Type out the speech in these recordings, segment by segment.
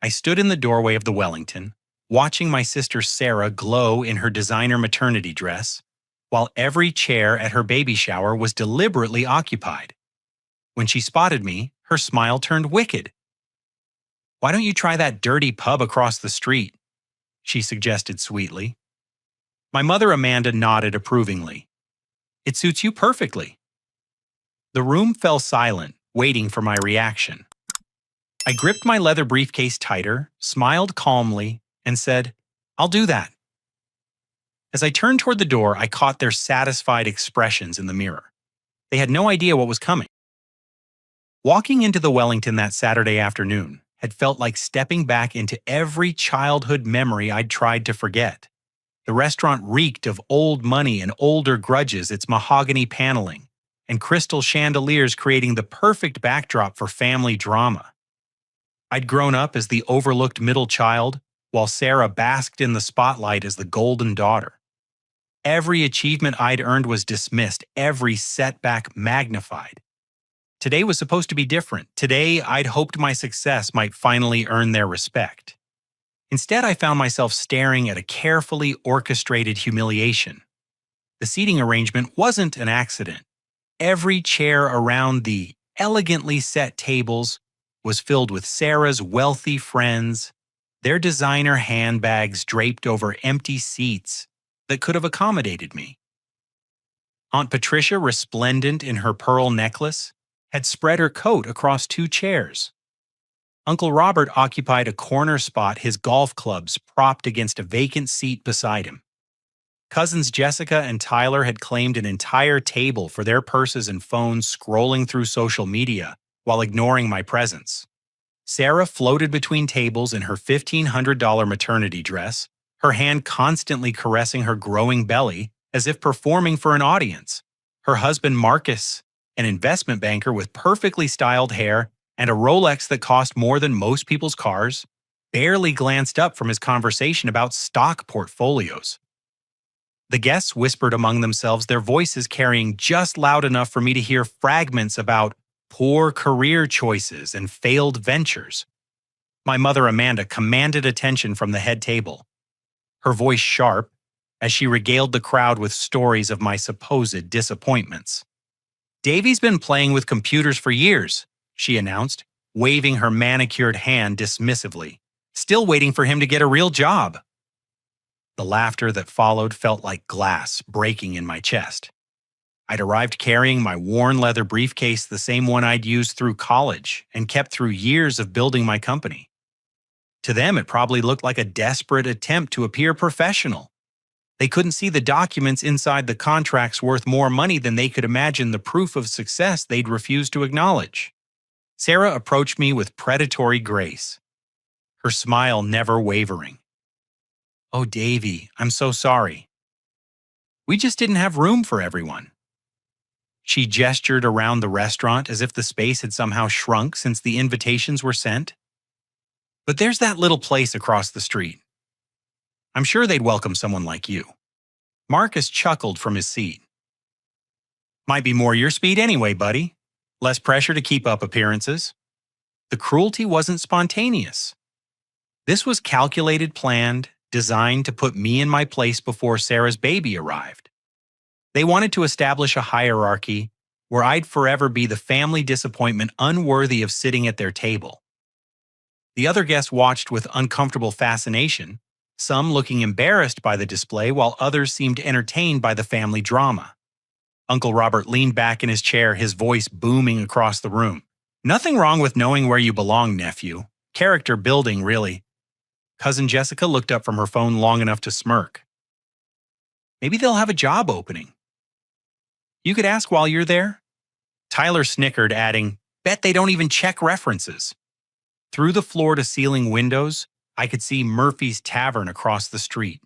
I stood in the doorway of the Wellington, watching my sister Sarah glow in her designer maternity dress, while every chair at her baby shower was deliberately occupied. When she spotted me, her smile turned wicked. "Why don't you try that dirty pub across the street?" she suggested sweetly. My mother Amanda nodded approvingly. "It suits you perfectly." The room fell silent, waiting for my reaction. I gripped my leather briefcase tighter, smiled calmly, and said, "I'll do that." As I turned toward the door, I caught their satisfied expressions in the mirror. They had no idea what was coming. Walking into the Wellington that Saturday afternoon had felt like stepping back into every childhood memory I'd tried to forget. The restaurant reeked of old money and older grudges, its mahogany paneling, and crystal chandeliers creating the perfect backdrop for family drama. I'd grown up as the overlooked middle child, while Sarah basked in the spotlight as the golden daughter. Every achievement I'd earned was dismissed, every setback magnified. Today was supposed to be different. Today, I'd hoped my success might finally earn their respect. Instead, I found myself staring at a carefully orchestrated humiliation. The seating arrangement wasn't an accident. Every chair around the elegantly set tables was filled with Sarah's wealthy friends, their designer handbags draped over empty seats that could have accommodated me. Aunt Patricia, resplendent in her pearl necklace, had spread her coat across two chairs. Uncle Robert occupied a corner spot, his golf clubs propped against a vacant seat beside him. Cousins Jessica and Tyler had claimed an entire table for their purses and phones, scrolling through social media while ignoring my presence. Sarah floated between tables in her $1,500 maternity dress, her hand constantly caressing her growing belly as if performing for an audience. Her husband Marcus, an investment banker with perfectly styled hair and a Rolex that cost more than most people's cars, barely glanced up from his conversation about stock portfolios. The guests whispered among themselves, their voices carrying just loud enough for me to hear fragments about poor career choices and failed ventures. My mother Amanda commanded attention from the head table, her voice sharp as she regaled the crowd with stories of my supposed disappointments. "Davy's been playing with computers for years," she announced, waving her manicured hand dismissively. "Still waiting for him to get a real job." The laughter that followed felt like glass breaking in my chest. I'd arrived carrying my worn leather briefcase, the same one I'd used through college and kept through years of building my company. To them, it probably looked like a desperate attempt to appear professional. They couldn't see the documents inside the contracts worth more money than they could imagine the proof of success they'd refused to acknowledge. Sarah approached me with predatory grace, her smile never wavering. "Oh, Davy, I'm so sorry. We just didn't have room for everyone." She gestured around the restaurant as if the space had somehow shrunk since the invitations were sent. "But there's that little place across the street. I'm sure they'd welcome someone like you." Marcus chuckled from his seat. "Might be more your speed anyway, buddy. Less pressure to keep up appearances." The cruelty wasn't spontaneous. This was calculated, planned, designed to put me in my place before Sarah's baby arrived. They wanted to establish a hierarchy where I'd forever be the family disappointment unworthy of sitting at their table. The other guests watched with uncomfortable fascination, some looking embarrassed by the display while others seemed entertained by the family drama. Uncle Robert leaned back in his chair, his voice booming across the room. "Nothing wrong with knowing where you belong, nephew. Character building, really." Cousin Jessica looked up from her phone long enough to smirk. "Maybe they'll have a job opening. You could ask while you're there." Tyler snickered, adding, "Bet they don't even check references." Through the floor-to-ceiling windows, I could see Murphy's Tavern across the street.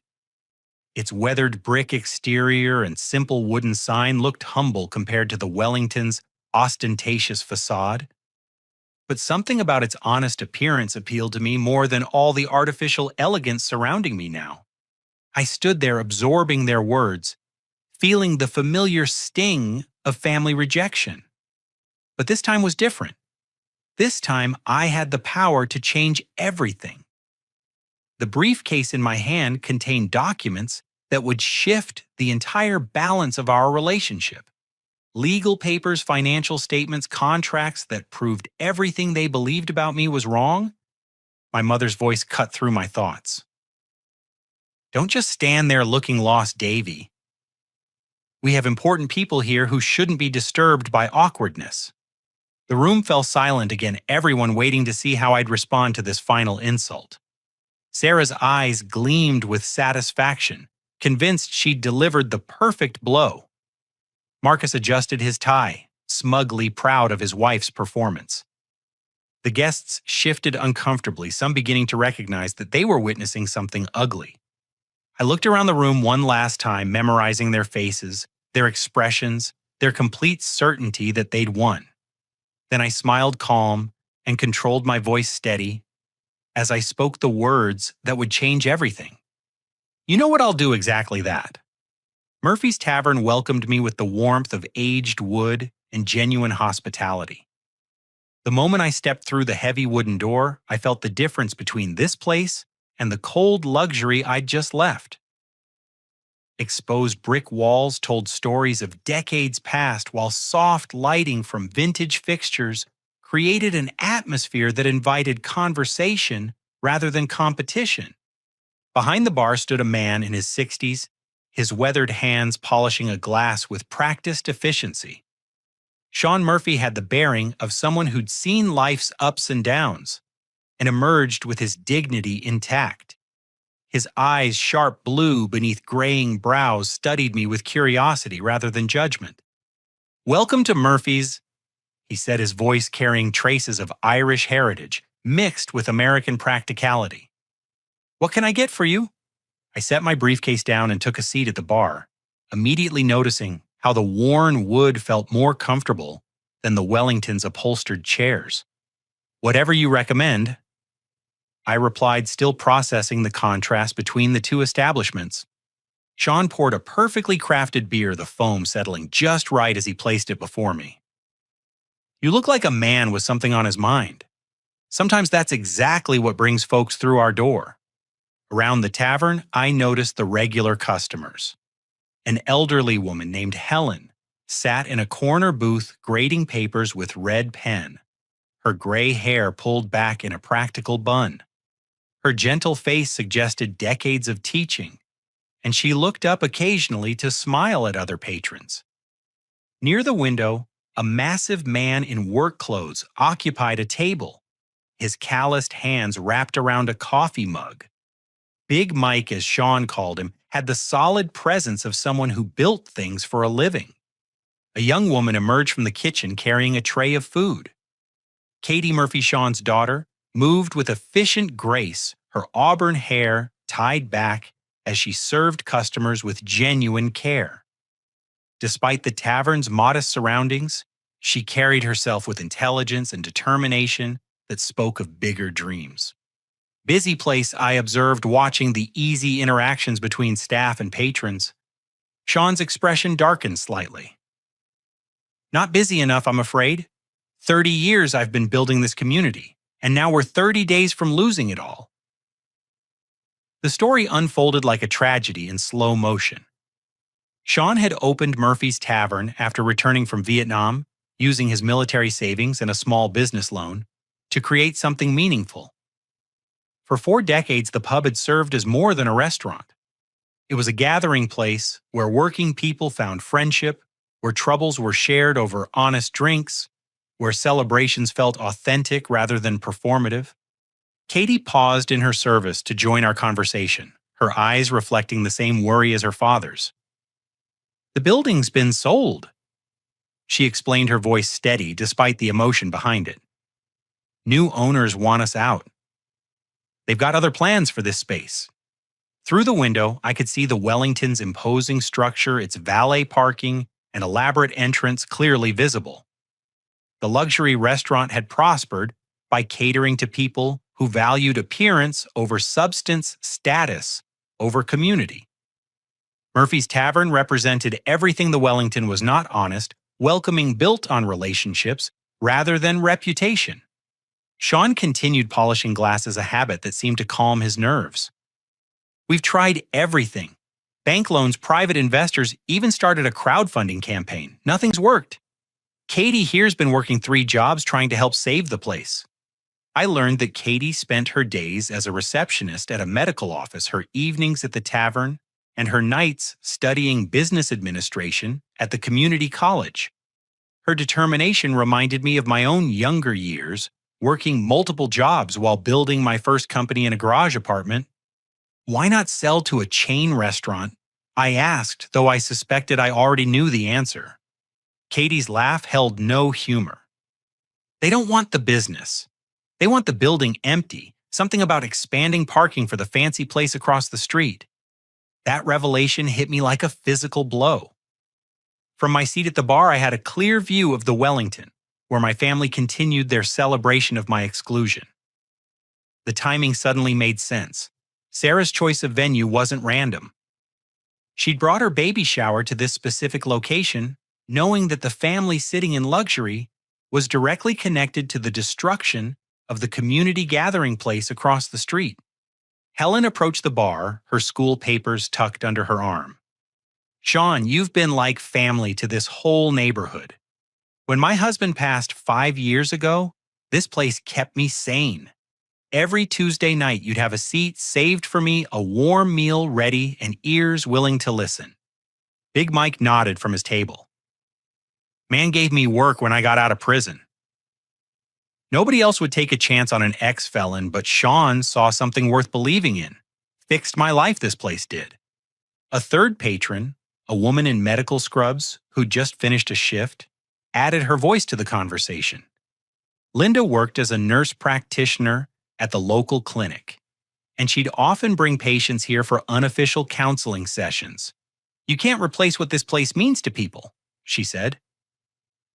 Its weathered brick exterior and simple wooden sign looked humble compared to the Wellington's ostentatious facade. But something about its honest appearance appealed to me more than all the artificial elegance surrounding me now. I stood there absorbing their words, feeling the familiar sting of family rejection. But this time was different. This time, I had the power to change everything. The briefcase in my hand contained documents that would shift the entire balance of our relationship. Legal papers, financial statements, contracts that proved everything they believed about me was wrong. My mother's voice cut through my thoughts. Don't just stand there looking lost, Davy. We have important people here who shouldn't be disturbed by awkwardness. The room fell silent again, everyone waiting to see how I'd respond to this final insult. Sarah's eyes gleamed with satisfaction, convinced she'd delivered the perfect blow. Marcus adjusted his tie, smugly proud of his wife's performance. The guests shifted uncomfortably, some beginning to recognize that they were witnessing something ugly. I looked around the room one last time, memorizing their faces, their expressions, their complete certainty that they'd won. Then I smiled calm and controlled my voice steady as I spoke the words that would change everything. You know what? I'll do exactly that. Murphy's Tavern welcomed me with the warmth of aged wood and genuine hospitality. The moment I stepped through the heavy wooden door, I felt the difference between this place and the cold luxury I'd just left. Exposed brick walls told stories of decades past, while soft lighting from vintage fixtures created an atmosphere that invited conversation rather than competition. Behind the bar stood a man in his 60s, his weathered hands polishing a glass with practiced efficiency. Sean Murphy had the bearing of someone who'd seen life's ups and downs and emerged with his dignity intact. His eyes, sharp blue beneath graying brows, studied me with curiosity rather than judgment. "Welcome to Murphy's," he said, his voice carrying traces of Irish heritage mixed with American practicality. "What can I get for you?" I set my briefcase down and took a seat at the bar, immediately noticing how the worn wood felt more comfortable than the Wellington's upholstered chairs. "Whatever you recommend," I replied, still processing the contrast between the two establishments. Sean poured a perfectly crafted beer, the foam settling just right as he placed it before me. "You look like a man with something on his mind. Sometimes that's exactly what brings folks through our door." Around the tavern, I noticed the regular customers. An elderly woman named Helen sat in a corner booth grading papers with red pen, her gray hair pulled back in a practical bun. Her gentle face suggested decades of teaching, and she looked up occasionally to smile at other patrons. Near the window, a massive man in work clothes occupied a table, his calloused hands wrapped around a coffee mug. Big Mike, as Sean called him, had the solid presence of someone who built things for a living. A young woman emerged from the kitchen carrying a tray of food. Katie Murphy, Sean's daughter, moved with efficient grace, her auburn hair tied back as she served customers with genuine care. Despite the tavern's modest surroundings, she carried herself with intelligence and determination that spoke of bigger dreams. Busy place, I observed, watching the easy interactions between staff and patrons. Sean's expression darkened slightly. "Not busy enough, I'm afraid. 30 years I've been building this community, and now we're 30 days from losing it all." The story unfolded like a tragedy in slow motion. Sean had opened Murphy's Tavern after returning from Vietnam, using his military savings and a small business loan to create something meaningful. For 4 decades, the pub had served as more than a restaurant. It was a gathering place where working people found friendship, where troubles were shared over honest drinks, where celebrations felt authentic rather than performative. Katie paused in her service to join our conversation, her eyes reflecting the same worry as her father's. "The building's been sold," she explained, her voice steady despite the emotion behind it. "New owners want us out. They've got other plans for this space." Through the window, I could see the Wellington's imposing structure, its valet parking, and elaborate entrance clearly visible. The luxury restaurant had prospered by catering to people who valued appearance over substance, status over community. Murphy's Tavern represented everything the Wellington was not: honest, welcoming, built on relationships rather than reputation. Sean continued polishing glasses, a habit that seemed to calm his nerves. We've tried everything. Bank loans, private investors, even started a crowdfunding campaign. Nothing's worked. Katie here's been working 3 jobs trying to help save the place. I learned that Katie spent her days as a receptionist at a medical office, her evenings at the tavern, and her nights studying business administration at the community college. Her determination reminded me of my own younger years, working multiple jobs while building my first company in a garage apartment. Why not sell to a chain restaurant? I asked, though I suspected I already knew the answer. Katie's laugh held no humor. They don't want the business. They want the building empty, something about expanding parking for the fancy place across the street. That revelation hit me like a physical blow. From my seat at the bar, I had a clear view of the Wellington, where my family continued their celebration of my exclusion. The timing suddenly made sense. Sarah's choice of venue wasn't random. She'd brought her baby shower to this specific location, knowing that the family sitting in luxury was directly connected to the destruction of the community gathering place across the street. Helen approached the bar, her school papers tucked under her arm. Sean, you've been like family to this whole neighborhood. When my husband passed 5 years ago, this place kept me sane. Every Tuesday night, you'd have a seat saved for me, a warm meal ready, and ears willing to listen. Big Mike nodded from his table. Man gave me work when I got out of prison. Nobody else would take a chance on an ex-felon, but Sean saw something worth believing in. Fixed my life, this place did. A third patron, a woman in medical scrubs who'd just finished a shift, added her voice to the conversation. Linda worked as a nurse practitioner at the local clinic, and she'd often bring patients here for unofficial counseling sessions. You can't replace what this place means to people, she said.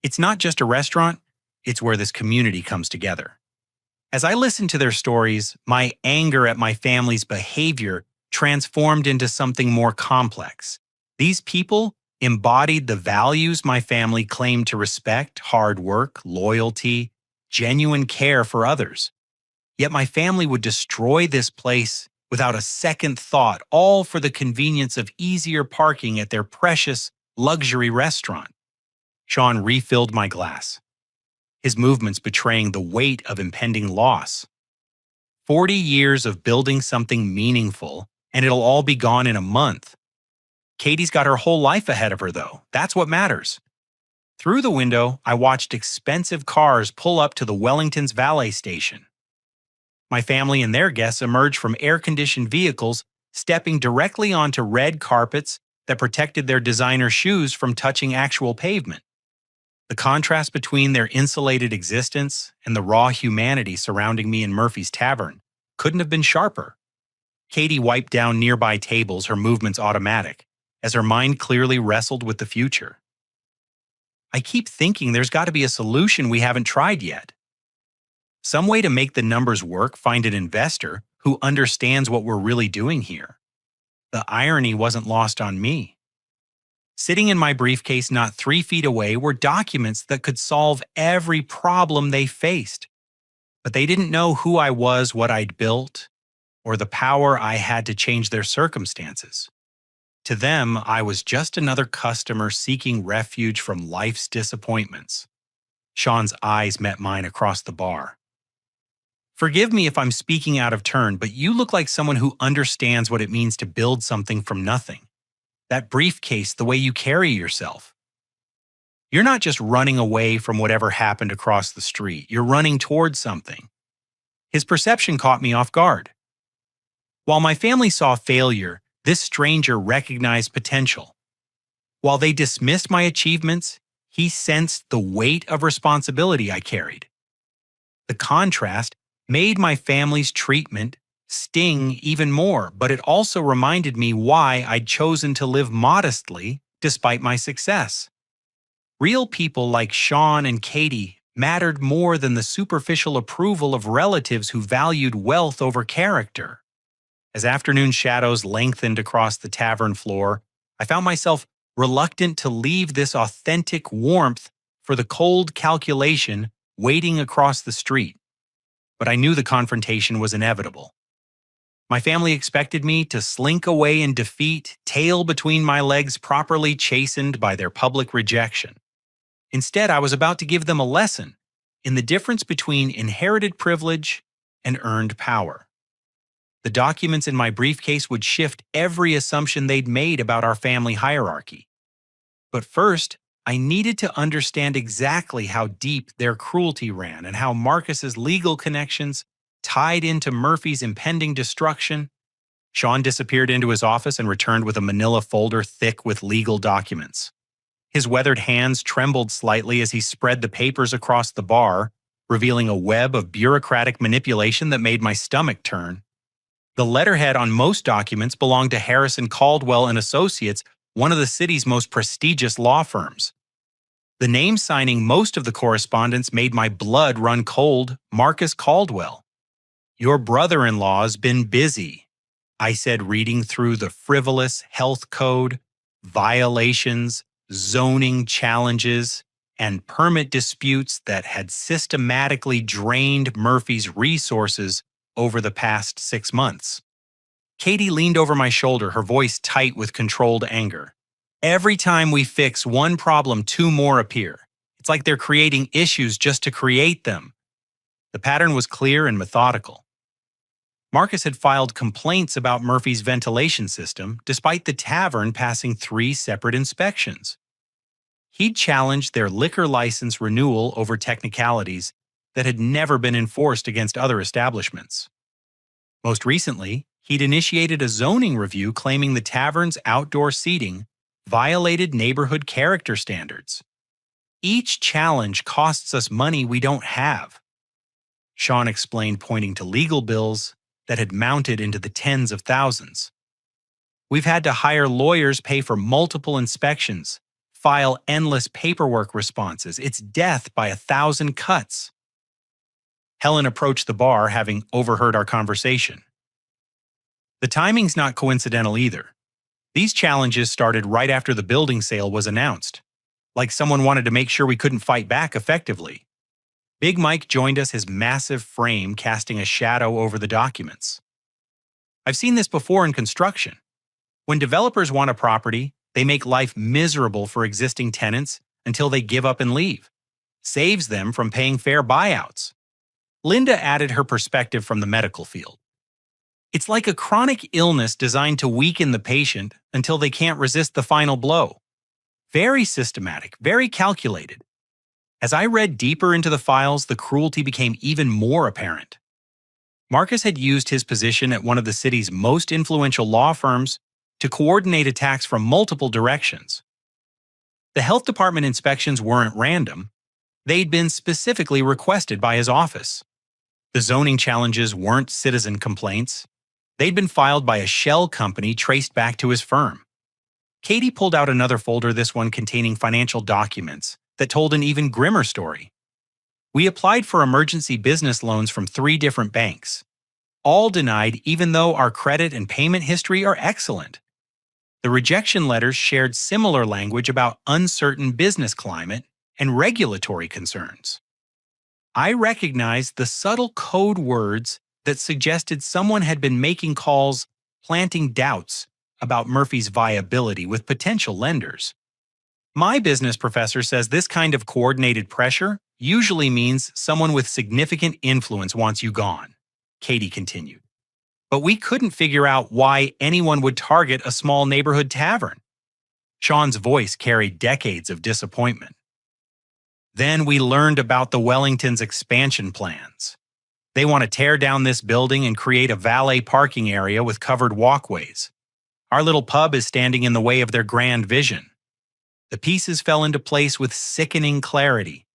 It's not just a restaurant, it's where this community comes together. As I listened to their stories, my anger at my family's behavior transformed into something more complex. These people embodied the values my family claimed to respect: hard work, loyalty, genuine care for others. Yet my family would destroy this place without a second thought, all for the convenience of easier parking at their precious luxury restaurant. Sean refilled my glass, his movements betraying the weight of impending loss. 40 years of building something meaningful, and it'll all be gone in a month. Katie's got her whole life ahead of her, though. That's what matters. Through the window, I watched expensive cars pull up to the Wellington's valet station. My family and their guests emerged from air-conditioned vehicles, stepping directly onto red carpets that protected their designer shoes from touching actual pavement. The contrast between their insulated existence and the raw humanity surrounding me in Murphy's Tavern couldn't have been sharper. Katie wiped down nearby tables, her movements automatic, as her mind clearly wrestled with the future. I keep thinking there's got to be a solution we haven't tried yet. Some way to make the numbers work, find an investor who understands what we're really doing here. The irony wasn't lost on me. Sitting in my briefcase not 3 feet away were documents that could solve every problem they faced. But they didn't know who I was, what I'd built, or the power I had to change their circumstances. To them, I was just another customer seeking refuge from life's disappointments. Sean's eyes met mine across the bar. Forgive me if I'm speaking out of turn, but you look like someone who understands what it means to build something from nothing. That briefcase, the way you carry yourself. You're not just running away from whatever happened across the street. You're running towards something. His perception caught me off guard. While my family saw failure, this stranger recognized potential. While they dismissed my achievements, he sensed the weight of responsibility I carried. The contrast made my family's treatment sting even more, but it also reminded me why I'd chosen to live modestly despite my success. Real people like Sean and Katie mattered more than the superficial approval of relatives who valued wealth over character. As afternoon shadows lengthened across the tavern floor, I found myself reluctant to leave this authentic warmth for the cold calculation waiting across the street. but I knew the confrontation was inevitable. My family expected me to slink away in defeat, tail between my legs, properly chastened by their public rejection. Instead, I was about to give them a lesson in the difference between inherited privilege and earned power. The documents in my briefcase would shift every assumption they'd made about our family hierarchy. But first, I needed to understand exactly how deep their cruelty ran and how Marcus's legal connections tied into Murphy's impending destruction. Sean disappeared into his office and returned with a manila folder thick with legal documents. His weathered hands trembled slightly as he spread the papers across the bar, revealing a web of bureaucratic manipulation that made my stomach turn. The letterhead on most documents belonged to Harrison Caldwell and Associates, one of the city's most prestigious law firms. The name signing most of the correspondence made my blood run cold: Marcus Caldwell. "Your brother-in-law's been busy," I said, reading through the frivolous health code, violations, zoning challenges, and permit disputes that had systematically drained Murphy's resources over the past 6 months. Katie leaned over my shoulder, her voice tight with controlled anger. "Every time we fix one problem, two more appear. It's like they're creating issues just to create them." The pattern was clear and methodical. Marcus had filed complaints about Murphy's ventilation system, despite the tavern passing 3 separate inspections. He'd challenged their liquor license renewal over technicalities that had never been enforced against other establishments. Most recently, he'd initiated a zoning review claiming the tavern's outdoor seating violated neighborhood character standards. "Each challenge costs us money we don't have," Sean explained, pointing to legal bills that had mounted into the tens of thousands. "We've had to hire lawyers, pay for multiple inspections, file endless paperwork responses. It's death by 1,000 cuts." Helen approached the bar, having overheard our conversation. "The timing's not coincidental either. These challenges started right after the building sale was announced, like someone wanted to make sure we couldn't fight back effectively." Big Mike joined us, his massive frame casting a shadow over the documents. "I've seen this before in construction. When developers want a property, they make life miserable for existing tenants until they give up and leave. Saves them from paying fair buyouts." Linda added her perspective from the medical field. "It's like a chronic illness designed to weaken the patient until they can't resist the final blow. Very systematic, very calculated." As I read deeper into the files, the cruelty became even more apparent. Marcus had used his position at one of the city's most influential law firms to coordinate attacks from multiple directions. The health department inspections weren't random. They'd been specifically requested by his office. The zoning challenges weren't citizen complaints. They'd been filed by a shell company traced back to his firm. Katie pulled out another folder, this one containing financial documents that told an even grimmer story. "We applied for emergency business loans from 3 different banks. All denied, even though our credit and payment history are excellent. The rejection letters shared similar language about uncertain business climate and regulatory concerns." I recognized the subtle code words that suggested someone had been making calls, planting doubts about Murphy's viability with potential lenders. "My business professor says this kind of coordinated pressure usually means someone with significant influence wants you gone," Katie continued. "But we couldn't figure out why anyone would target a small neighborhood tavern." Sean's voice carried decades of disappointment. "Then we learned about the Wellington's expansion plans. They want to tear down this building and create a valet parking area with covered walkways. Our little pub is standing in the way of their grand vision." The pieces fell into place with sickening clarity.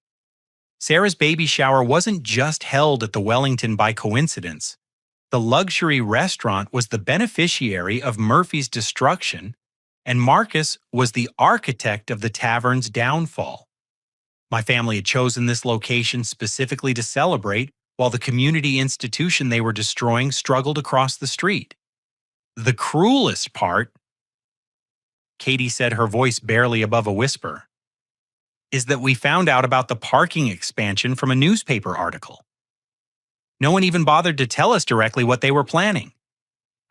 Sarah's baby shower wasn't just held at the Wellington by coincidence. The luxury restaurant was the beneficiary of Murphy's destruction, and Marcus was the architect of the tavern's downfall. My family had chosen this location specifically to celebrate, while the community institution they were destroying struggled across the street. "The cruelest part," Katie said, her voice barely above a whisper, "is that we found out about the parking expansion from a newspaper article. No one even bothered to tell us directly what they were planning.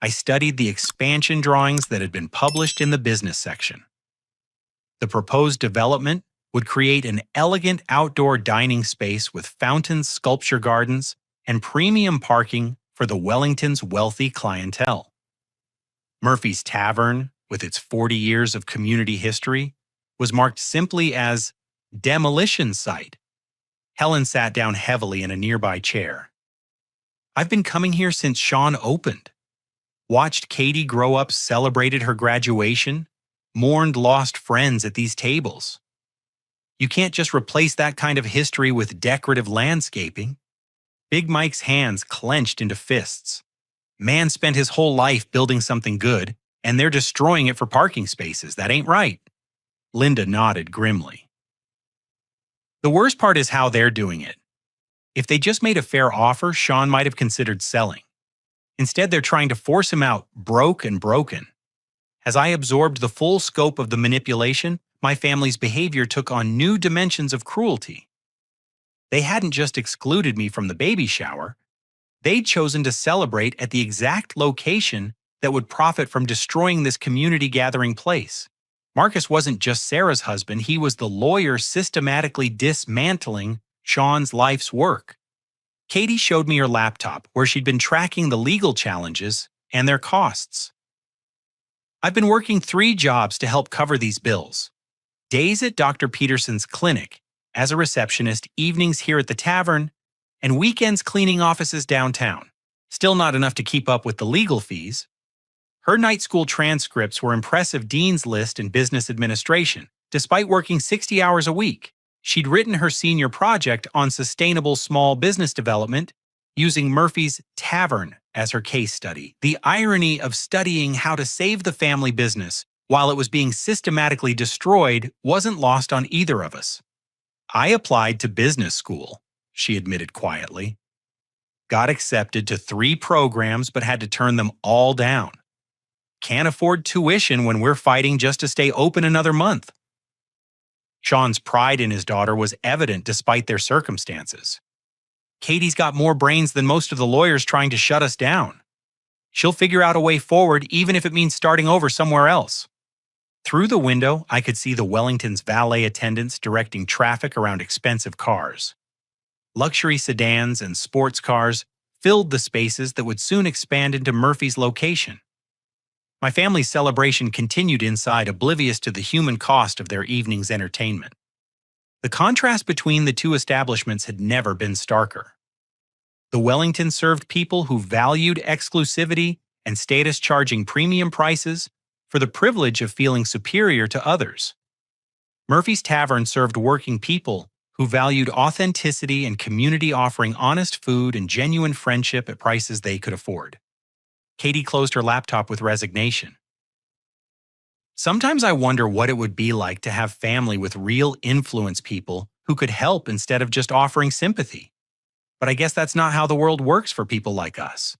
I studied the expansion drawings that had been published in the business section. The proposed development would create an elegant outdoor dining space with fountains, sculpture gardens, and premium parking for the Wellington's wealthy clientele. Murphy's Tavern, with its 40 years of community history, was marked simply as demolition site. Helen sat down heavily in a nearby chair. I've been coming here since Sean opened. Watched Katie grow up, celebrated her graduation, mourned lost friends at these tables. You can't just replace that kind of history with decorative landscaping. Big Mike's hands clenched into fists. Man spent his whole life building something good, and they're destroying it for parking spaces. That ain't right. Linda nodded grimly. The worst part is how they're doing it. If they just made a fair offer, Sean might have considered selling. Instead, they're trying to force him out, broke and broken. As I absorbed the full scope of the manipulation, my family's behavior took on new dimensions of cruelty. They hadn't just excluded me from the baby shower. They'd chosen to celebrate at the exact location that would profit from destroying this community gathering place. Marcus wasn't just Sarah's husband, he was the lawyer systematically dismantling Sean's life's work. Katie showed me her laptop, where she'd been tracking the legal challenges and their costs. I've been working 3 jobs to help cover these bills. Days at Dr. Peterson's clinic, as a receptionist, evenings here at the tavern, and weekends cleaning offices downtown. Still not enough to keep up with the legal fees. Her night school transcripts were impressive dean's list in business administration, despite working 60 hours a week. She'd written her senior project on sustainable small business development using Murphy's Tavern as her case study. The irony of studying how to save the family business while it was being systematically destroyed wasn't lost on either of us. I applied to business school, she admitted quietly. Got accepted to 3 programs but had to turn them all down. Can't afford tuition when we're fighting just to stay open another month. Sean's pride in his daughter was evident despite their circumstances. Katie's got more brains than most of the lawyers trying to shut us down. She'll figure out a way forward even if it means starting over somewhere else. Through the window, I could see the Wellington's valet attendants directing traffic around expensive cars. Luxury sedans and sports cars filled the spaces that would soon expand into Murphy's location. My family's celebration continued inside, oblivious to the human cost of their evening's entertainment. The contrast between the 2 establishments had never been starker. The Wellington served people who valued exclusivity and status, charging premium prices for the privilege of feeling superior to others. Murphy's Tavern served working people who valued authenticity and community, offering honest food and genuine friendship at prices they could afford. Katie closed her laptop with resignation. Sometimes I wonder what it would be like to have family with real influence, people who could help instead of just offering sympathy. But I guess that's not how the world works for people like us.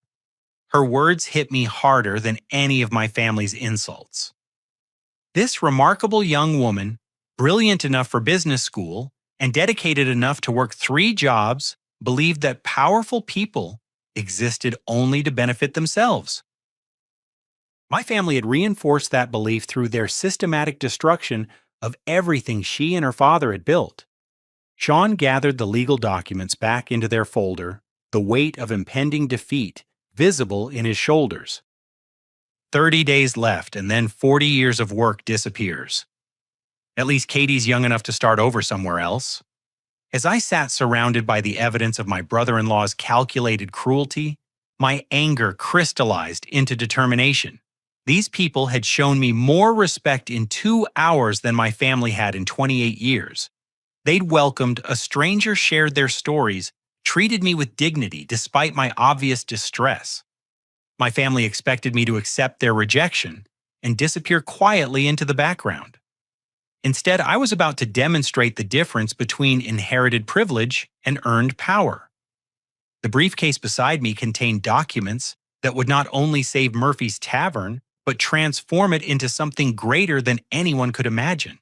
Her words hit me harder than any of my family's insults. This remarkable young woman, brilliant enough for business school and dedicated enough to work 3 jobs, believed that powerful people existed only to benefit themselves. My family had reinforced that belief through their systematic destruction of everything she and her father had built. Sean gathered the legal documents back into their folder, the weight of impending defeat visible in his shoulders. 30 days left, and then 40 years of work disappears. At least Katie's young enough to start over somewhere else. As I sat surrounded by the evidence of my brother-in-law's calculated cruelty, my anger crystallized into determination. These people had shown me more respect in 2 hours than my family had in 28 years. They'd welcomed a stranger, shared their stories, treated me with dignity despite my obvious distress. My family expected me to accept their rejection and disappear quietly into the background. Instead, I was about to demonstrate the difference between inherited privilege and earned power. The briefcase beside me contained documents that would not only save Murphy's Tavern, but transform it into something greater than anyone could imagine.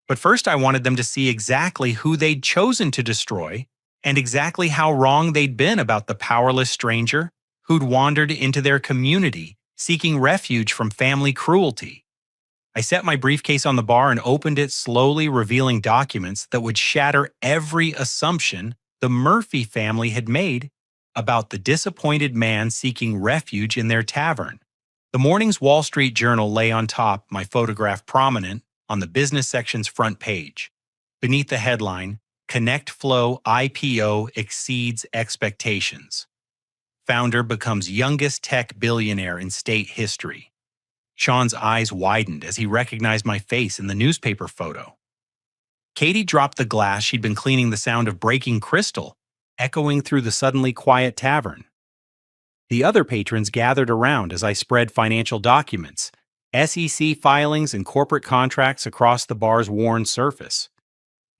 But first, I wanted them to see exactly who they'd chosen to destroy and exactly how wrong they'd been about the powerless stranger who'd wandered into their community seeking refuge from family cruelty. I set my briefcase on the bar and opened it, slowly revealing documents that would shatter every assumption the Murphy family had made about the disappointed man seeking refuge in their tavern. The morning's Wall Street Journal lay on top, my photograph prominent on the business section's front page. Beneath the headline, Connect Flow IPO exceeds expectations. Founder becomes youngest tech billionaire in state history. Sean's eyes widened as he recognized my face in the newspaper photo. Katie dropped the glass she'd been cleaning, the sound of breaking crystal echoing through the suddenly quiet tavern. The other patrons gathered around as I spread financial documents, SEC filings, and corporate contracts across the bar's worn surface.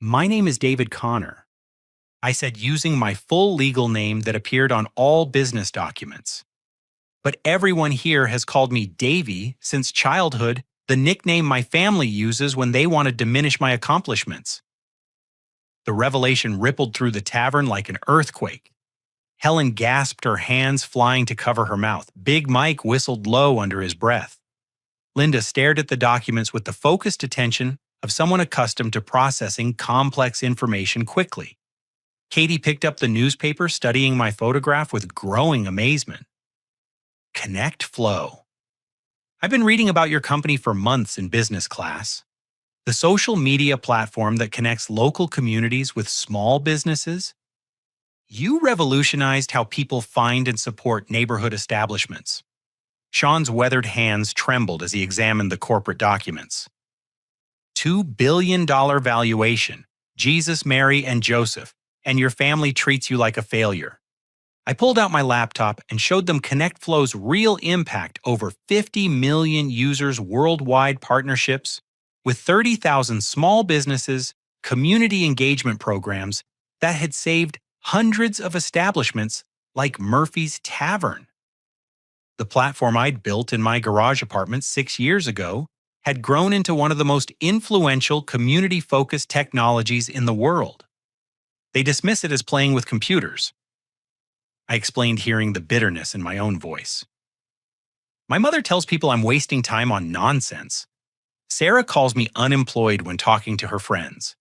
"My name is David Connor," I said, using my full legal name that appeared on all business documents. "But everyone here has called me Davy since childhood, the nickname my family uses when they want to diminish my accomplishments." The revelation rippled through the tavern like an earthquake. Helen gasped, her hands flying to cover her mouth. Big Mike whistled low under his breath. Linda stared at the documents with the focused attention of someone accustomed to processing complex information quickly. Katie picked up the newspaper, studying my photograph with growing amazement. "Connect Flow. I've been reading about your company for months in business class. The social media platform that connects local communities with small businesses. You revolutionized how people find and support neighborhood establishments." Sean's weathered hands trembled as he examined the corporate documents. $2 billion valuation, Jesus, Mary, and Joseph, and your family treats you like a failure. I pulled out my laptop and showed them ConnectFlow's real impact: over 50 million users worldwide, partnerships with 30,000 small businesses, community engagement programs that had saved hundreds of establishments like Murphy's Tavern. The platform I'd built in my garage apartment 6 years ago had grown into one of the most influential community-focused technologies in the world. They dismiss it as playing with computers, I explained, hearing the bitterness in my own voice. My mother tells people I'm wasting time on nonsense. Sarah calls me unemployed when talking to her friends.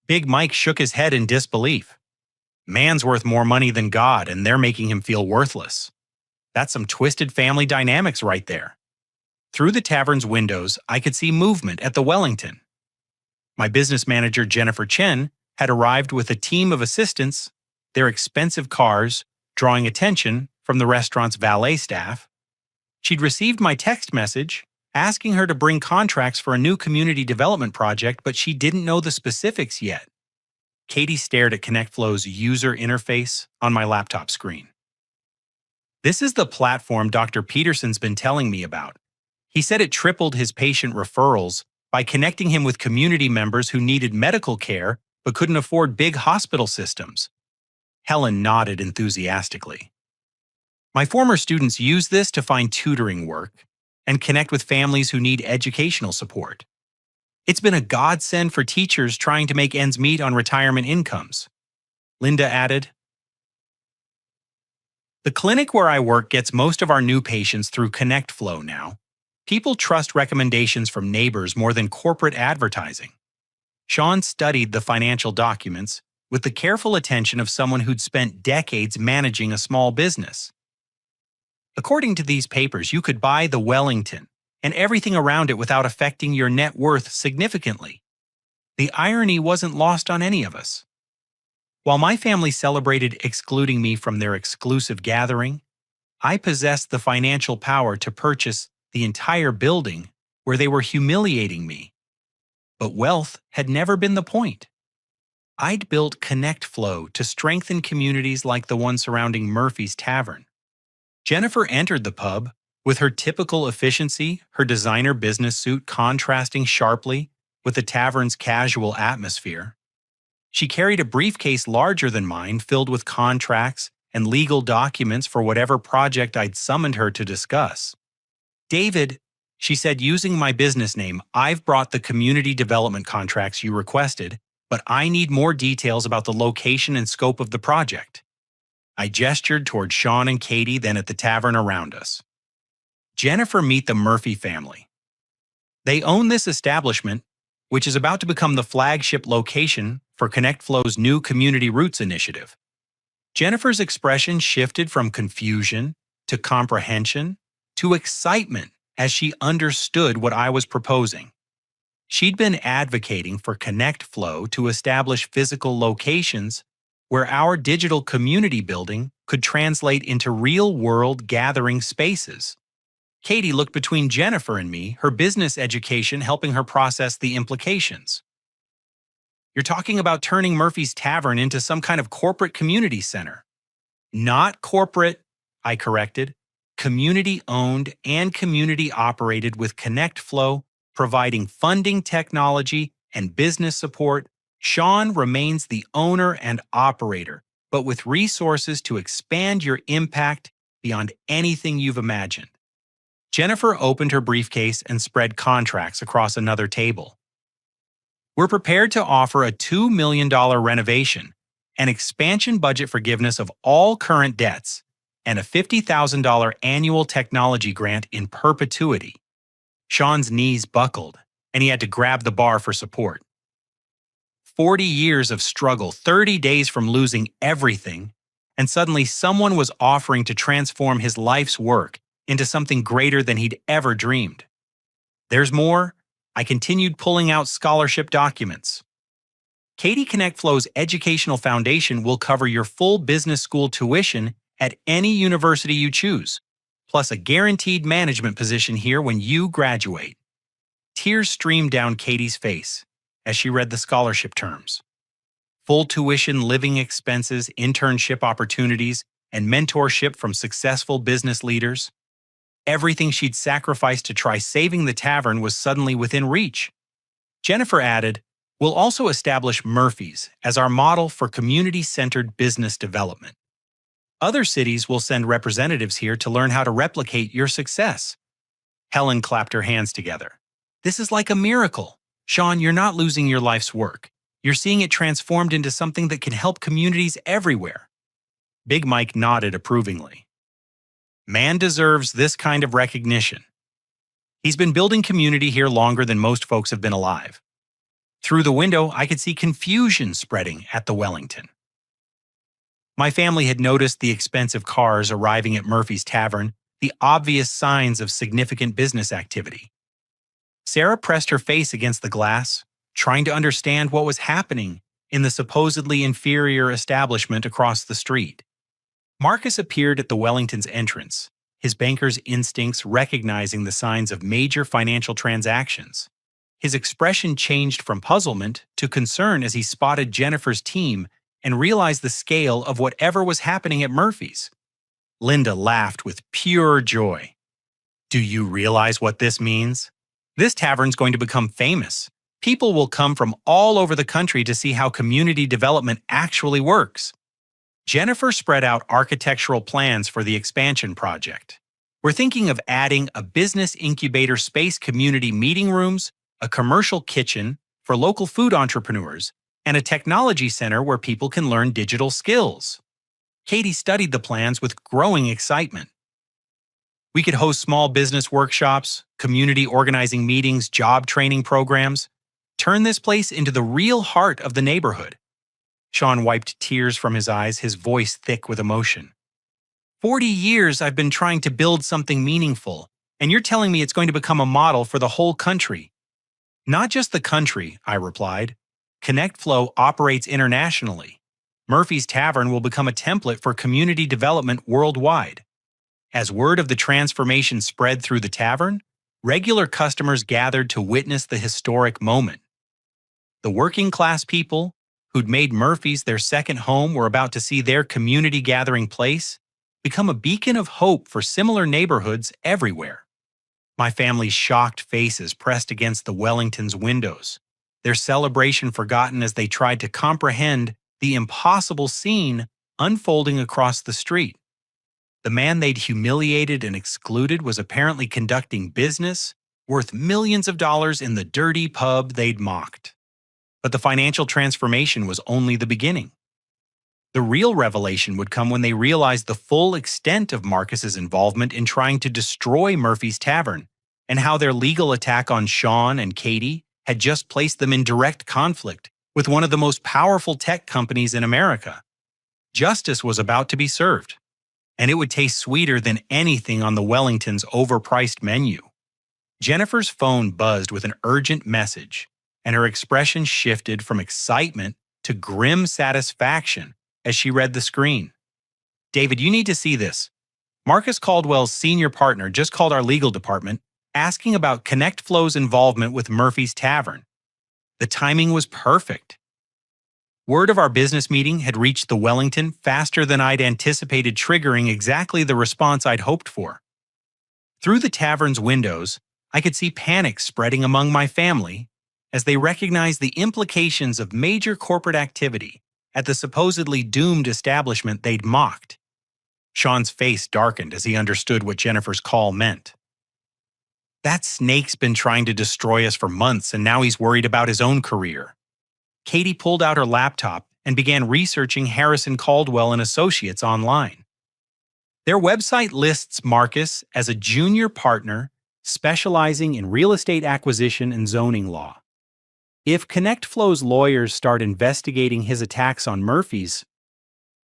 Big Mike shook his head in disbelief. Man's worth more money than God, and they're making him feel worthless. That's some twisted family dynamics right there. Through the tavern's windows, I could see movement at the Wellington. My business manager, Jennifer Chen, had arrived with a team of assistants, their expensive cars drawing attention from the restaurant's valet staff. She'd received my text message asking her to bring contracts for a new community development project, but she didn't know the specifics yet. Katie stared at ConnectFlow's user interface on my laptop screen. "This is the platform Dr. Peterson's been telling me about. He said it tripled his patient referrals by connecting him with community members who needed medical care but couldn't afford big hospital systems." Helen nodded enthusiastically. "My former students use this to find tutoring work and connect with families who need educational support. It's been a godsend for teachers trying to make ends meet on retirement incomes." Linda added, "The clinic where I work gets most of our new patients through ConnectFlow now. People trust recommendations from neighbors more than corporate advertising." Sean studied the financial documents with the careful attention of someone who'd spent decades managing a small business. "According to these papers, you could buy the Wellington and everything around it without affecting your net worth significantly." The irony wasn't lost on any of us. While my family celebrated excluding me from their exclusive gathering, I possessed the financial power to purchase the entire building where they were humiliating me. But wealth had never been the point. I'd built ConnectFlow to strengthen communities like the one surrounding Murphy's Tavern. Jennifer entered the pub with her typical efficiency, her designer business suit contrasting sharply with the tavern's casual atmosphere. She carried a briefcase larger than mine, filled with contracts and legal documents for whatever project I'd summoned her to discuss. "David," she said, using my business name, "I've brought the community development contracts you requested, but I need more details about the location and scope of the project. I gestured toward Sean and Katie, then at the tavern around us. Jennifer, meet the Murphy family. They own this establishment, which is about to become the flagship location for ConnectFlow's new Community Roots initiative. Jennifer's expression shifted from confusion to comprehension to excitement as she understood what I was proposing. She'd been advocating for ConnectFlow to establish physical locations where our digital community building could translate into real-world gathering spaces. Katie looked between Jennifer and me, her business education helping her process the implications. You're talking about turning Murphy's Tavern into some kind of corporate community center. Not corporate, I corrected. Community-owned and community-operated, with ConnectFlow providing funding, technology, and business support. Sean remains the owner and operator, but with resources to expand your impact beyond anything you've imagined. Jennifer opened her briefcase and spread contracts across another table. We're prepared to offer a $2 million renovation, an expansion budget forgiveness of all current debts, and a $50,000 annual technology grant in perpetuity. Sean's knees buckled, and he had to grab the bar for support. 40 years of struggle, 30 days from losing everything, and suddenly someone was offering to transform his life's work into something greater than he'd ever dreamed. There's more. I continued pulling out scholarship documents. Katie, ConnectFlow's educational foundation will cover your full business school tuition at any university you choose, plus a guaranteed management position here when you graduate. Tears streamed down Katie's face as she read the scholarship terms. Full tuition, living expenses, internship opportunities, and mentorship from successful business leaders. Everything she'd sacrificed to try saving the tavern was suddenly within reach. Jennifer added, "We'll also establish Murphy's as our model for community-centered business development. Other cities will send representatives here to learn how to replicate your success." Helen clapped her hands together. "This is like a miracle. Sean, you're not losing your life's work. You're seeing it transformed into something that can help communities everywhere." Big Mike nodded approvingly. Man deserves this kind of recognition. He's been building community here longer than most folks have been alive. Through the window, I could see confusion spreading at the Wellington. My family had noticed the expensive cars arriving at Murphy's Tavern, the obvious signs of significant business activity. Sarah pressed her face against the glass, trying to understand what was happening in the supposedly inferior establishment across the street. Marcus appeared at the Wellington's entrance, his banker's instincts recognizing the signs of major financial transactions. His expression changed from puzzlement to concern as he spotted Jennifer's team and realized the scale of whatever was happening at Murphy's. Linda laughed with pure joy. "Do you realize what this means? This tavern's going to become famous. People will come from all over the country to see how community development actually works." Jennifer spread out architectural plans for the expansion project. "We're thinking of adding a business incubator space, community meeting rooms, a commercial kitchen for local food entrepreneurs, and a technology center where people can learn digital skills." Katie studied the plans with growing excitement. "We could host small business workshops, community organizing meetings, job training programs. Turn this place into the real heart of the neighborhood." Sean wiped tears from his eyes, his voice thick with emotion. 40 years I've been trying to build something meaningful, and you're telling me it's going to become a model for the whole country." "Not just the country," I replied. "ConnectFlow operates internationally. Murphy's Tavern will become a template for community development worldwide." As word of the transformation spread through the tavern, regular customers gathered to witness the historic moment. The working-class people who'd made Murphy's their second home were about to see their community gathering place become a beacon of hope for similar neighborhoods everywhere. My family's shocked faces pressed against the Wellington's windows, their celebration forgotten as they tried to comprehend the impossible scene unfolding across the street. The man they'd humiliated and excluded was apparently conducting business worth millions of dollars in the dirty pub they'd mocked. But the financial transformation was only the beginning. The real revelation would come when they realized the full extent of Marcus's involvement in trying to destroy Murphy's Tavern, and how their legal attack on Sean and Katie had just placed them in direct conflict with one of the most powerful tech companies in America. Justice was about to be served, and it would taste sweeter than anything on the Wellington's overpriced menu. Jennifer's phone buzzed with an urgent message, and her expression shifted from excitement to grim satisfaction as she read the screen. "David, you need to see this. Marcus Caldwell's senior partner just called our legal department asking about ConnectFlow's involvement with Murphy's Tavern. The timing was perfect. Word of our business meeting had reached the Wellington faster than I'd anticipated, triggering exactly the response I'd hoped for. Through the tavern's windows, I could see panic spreading among my family as they recognized the implications of major corporate activity at the supposedly doomed establishment they'd mocked. Sean's face darkened as he understood what Jennifer's call meant. That snake's been trying to destroy us for months, and now he's worried about his own career. Katie pulled out her laptop and began researching Harrison Caldwell and Associates online. Their website lists Marcus as a junior partner specializing in real estate acquisition and zoning law. If ConnectFlow's lawyers start investigating his attacks on Murphy's,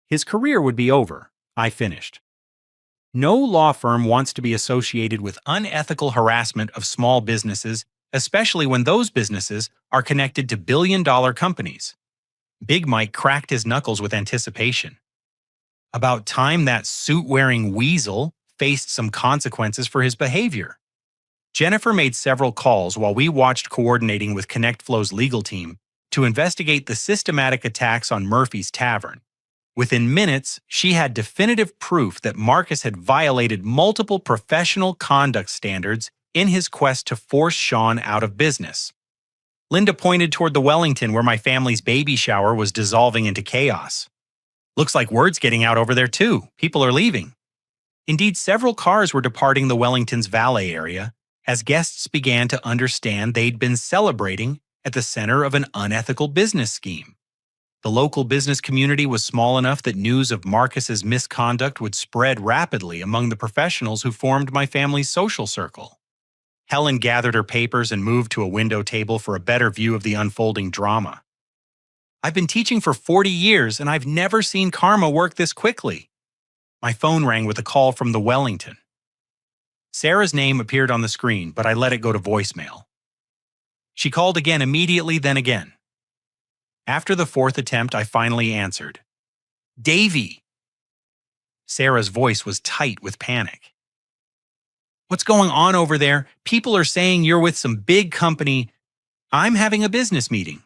his career would be over, I finished. No law firm wants to be associated with unethical harassment of small businesses, especially when those businesses are connected to billion-dollar companies. Big Mike cracked his knuckles with anticipation. About time that suit-wearing weasel faced some consequences for his behavior. Jennifer made several calls while we watched, coordinating with ConnectFlow's legal team to investigate the systematic attacks on Murphy's Tavern. Within minutes, she had definitive proof that Marcus had violated multiple professional conduct standards in his quest to force Sean out of business. Linda pointed toward the Wellington, where my family's baby shower was dissolving into chaos. "Looks like word's getting out over there too. People are leaving." Indeed, several cars were departing the Wellington's valet area as guests began to understand they'd been celebrating at the center of an unethical business scheme. The local business community was small enough that news of Marcus's misconduct would spread rapidly among the professionals who formed my family's social circle. Helen gathered her papers and moved to a window table for a better view of the unfolding drama. "I've been teaching for 40 years, and I've never seen karma work this quickly." My phone rang with a call from the Wellington. Sarah's name appeared on the screen, but I let it go to voicemail. She called again immediately, then again. After the fourth attempt, I finally answered. "Davy!" Sarah's voice was tight with panic. "What's going on over there? People are saying you're with some big company." "I'm having a business meeting,"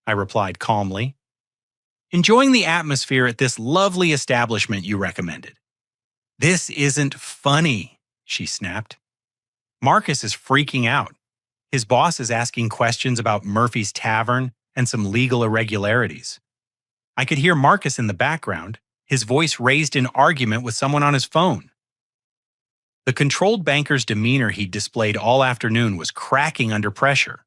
I replied calmly. "Enjoying the atmosphere at this lovely establishment you recommended." "This isn't funny," she snapped. "Marcus is freaking out. His boss is asking questions about Murphy's Tavern and some legal irregularities." I could hear Marcus in the background, his voice raised in argument with someone on his phone. The controlled banker's demeanor he'd displayed all afternoon was cracking under pressure.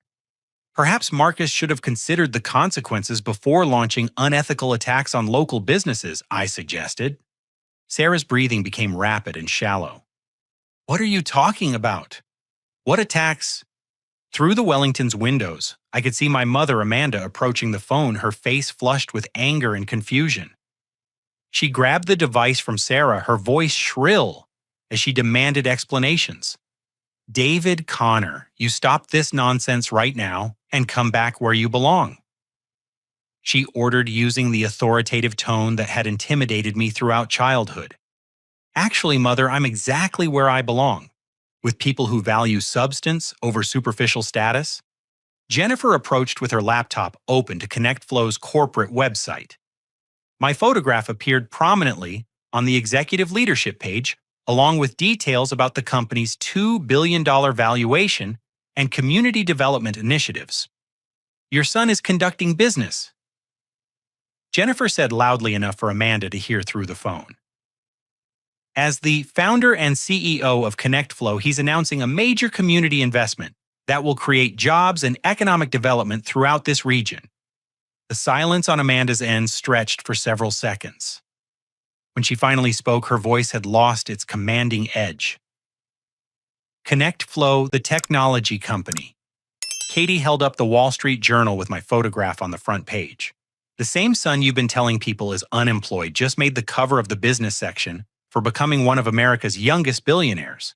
Perhaps Marcus should have considered the consequences before launching unethical attacks on local businesses, I suggested. Sarah's breathing became rapid and shallow. "What are you talking about? What attacks?" Through the Wellington's windows, I could see my mother, Amanda, approaching the phone, her face flushed with anger and confusion. She grabbed the device from Sarah, her voice shrill, as she demanded explanations. "David Connor, you stop this nonsense right now and come back where you belong," she ordered, using the authoritative tone that had intimidated me throughout childhood. "Actually, Mother, I'm exactly where I belong, with people who value substance over superficial status." Jennifer approached with her laptop open to ConnectFlow's corporate website. My photograph appeared prominently on the executive leadership page, along with details about the company's $2 billion valuation and community development initiatives. "Your son is conducting business," Jennifer said loudly enough for Amanda to hear through the phone. "As the founder and CEO of ConnectFlow, he's announcing a major community investment that will create jobs and economic development throughout this region. The silence on Amanda's end stretched for several seconds. When she finally spoke, her voice had lost its commanding edge. Connect Flow, the technology company. Katie held up the Wall Street Journal with my photograph on the front page. The same son you've been telling people is unemployed just made the cover of the business section for becoming one of America's youngest billionaires.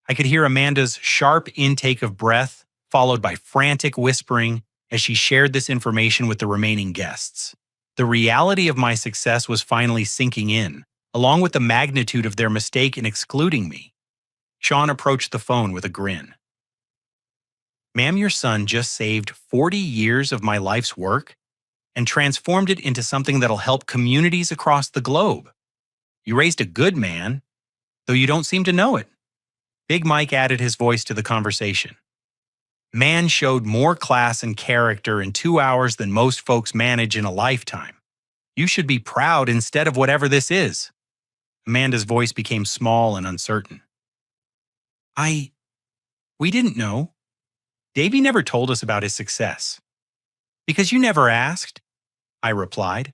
I could hear Amanda's sharp intake of breath, followed by frantic whispering as she shared this information with the remaining guests. The reality of my success was finally sinking in, along with the magnitude of their mistake in excluding me. Sean approached the phone with a grin. Ma'am, your son just saved 40 years of my life's work and transformed it into something that'll help communities across the globe. You raised a good man, though you don't seem to know it. Big Mike added his voice to the conversation. Man showed more class and character in 2 hours than most folks manage in a lifetime. You should be proud instead of whatever this is. Amanda's voice became small and uncertain. We didn't know. Davey never told us about his success. Because you never asked, I replied.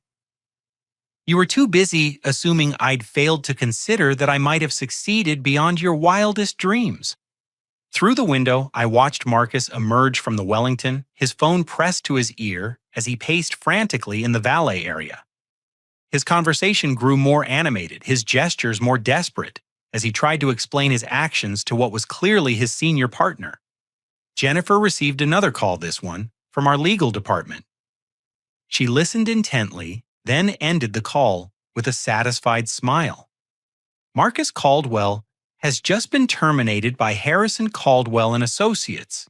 You were too busy assuming I'd failed to consider that I might have succeeded beyond your wildest dreams. Through the window, I watched Marcus emerge from the Wellington, his phone pressed to his ear as he paced frantically in the valet area. His conversation grew more animated, his gestures more desperate, as he tried to explain his actions to what was clearly his senior partner. Jennifer received another call, this one, from our legal department. She listened intently, then ended the call with a satisfied smile. Marcus Caldwell has just been terminated by Harrison Caldwell and Associates.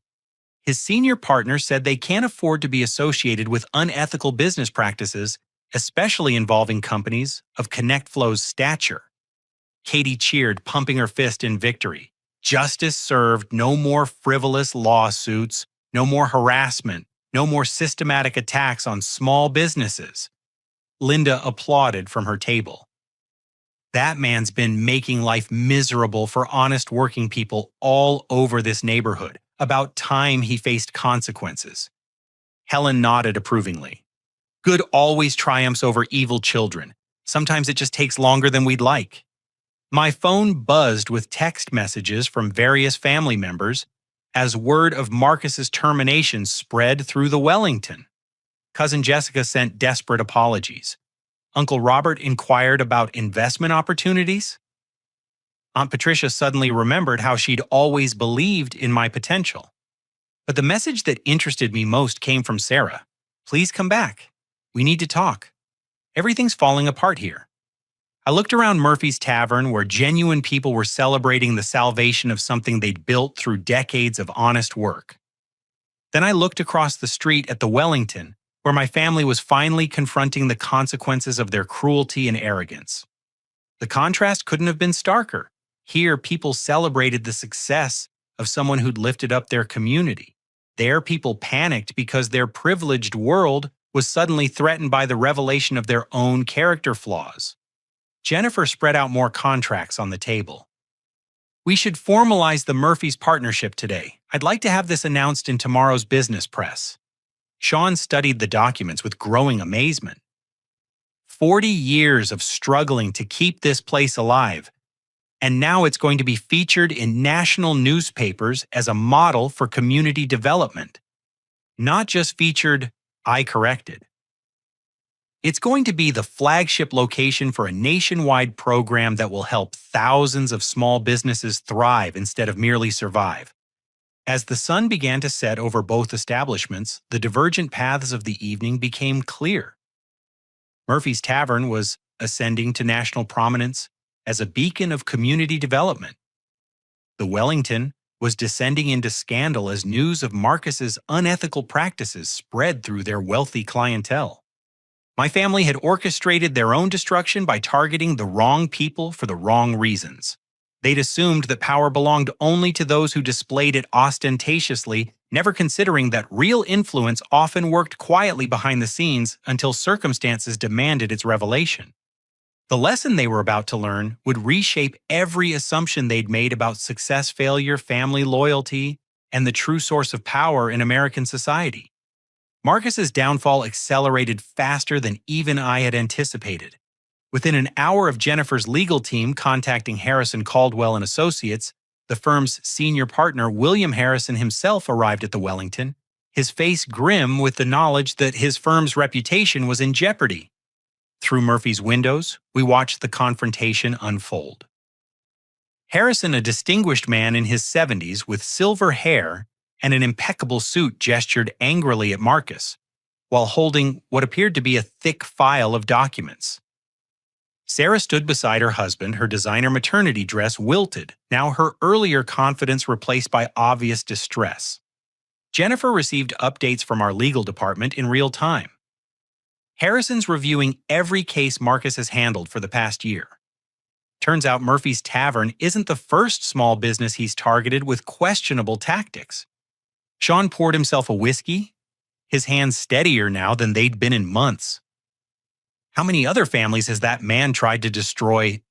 His senior partner said they can't afford to be associated with unethical business practices, especially involving companies of ConnectFlow's stature. Katie cheered, pumping her fist in victory. Justice served, no more frivolous lawsuits, no more harassment, no more systematic attacks on small businesses. Linda applauded from her table. That man's been making life miserable for honest working people all over this neighborhood. About time he faced consequences. Helen nodded approvingly. Good always triumphs over evil children. Sometimes it just takes longer than we'd like. My phone buzzed with text messages from various family members as word of Marcus's termination spread through the Wellington. Cousin Jessica sent desperate apologies. Uncle Robert inquired about investment opportunities. Aunt Patricia suddenly remembered how she'd always believed in my potential. But the message that interested me most came from Sarah. Please come back. We need to talk. Everything's falling apart here. I looked around Murphy's Tavern where genuine people were celebrating the salvation of something they'd built through decades of honest work. Then I looked across the street at the Wellington, where my family was finally confronting the consequences of their cruelty and arrogance. The contrast couldn't have been starker. Here, people celebrated the success of someone who'd lifted up their community. There, people panicked because their privileged world was suddenly threatened by the revelation of their own character flaws. Jennifer spread out more contracts on the table. We should formalize the Murphys partnership today. I'd like to have this announced in tomorrow's business press. Sean studied the documents with growing amazement. 40 years of struggling to keep this place alive, and now it's going to be featured in national newspapers as a model for community development. Not just featured, I corrected. It's going to be the flagship location for a nationwide program that will help thousands of small businesses thrive instead of merely survive. As the sun began to set over both establishments, the divergent paths of the evening became clear. Murphy's Tavern was ascending to national prominence as a beacon of community development. The Wellington was descending into scandal as news of Marcus's unethical practices spread through their wealthy clientele. My family had orchestrated their own destruction by targeting the wrong people for the wrong reasons. They'd assumed that power belonged only to those who displayed it ostentatiously, never considering that real influence often worked quietly behind the scenes until circumstances demanded its revelation. The lesson they were about to learn would reshape every assumption they'd made about success, failure, family loyalty, and the true source of power in American society. Marcus's downfall accelerated faster than even I had anticipated. Within an hour of Jennifer's legal team contacting Harrison Caldwell and Associates, the firm's senior partner William Harrison himself arrived at the Wellington, his face grim with the knowledge that his firm's reputation was in jeopardy. Through Murphy's windows, we watched the confrontation unfold. Harrison, a distinguished man in his 70s with silver hair and an impeccable suit, gestured angrily at Marcus, while holding what appeared to be a thick file of documents. Sarah stood beside her husband, her designer maternity dress wilted, now her earlier confidence replaced by obvious distress. Jennifer received updates from our legal department in real time. Harrison's reviewing every case Marcus has handled for the past year. Turns out Murphy's Tavern isn't the first small business he's targeted with questionable tactics. Sean poured himself a whiskey, his hands steadier now than they'd been in months. How many other families has that man tried to destroy?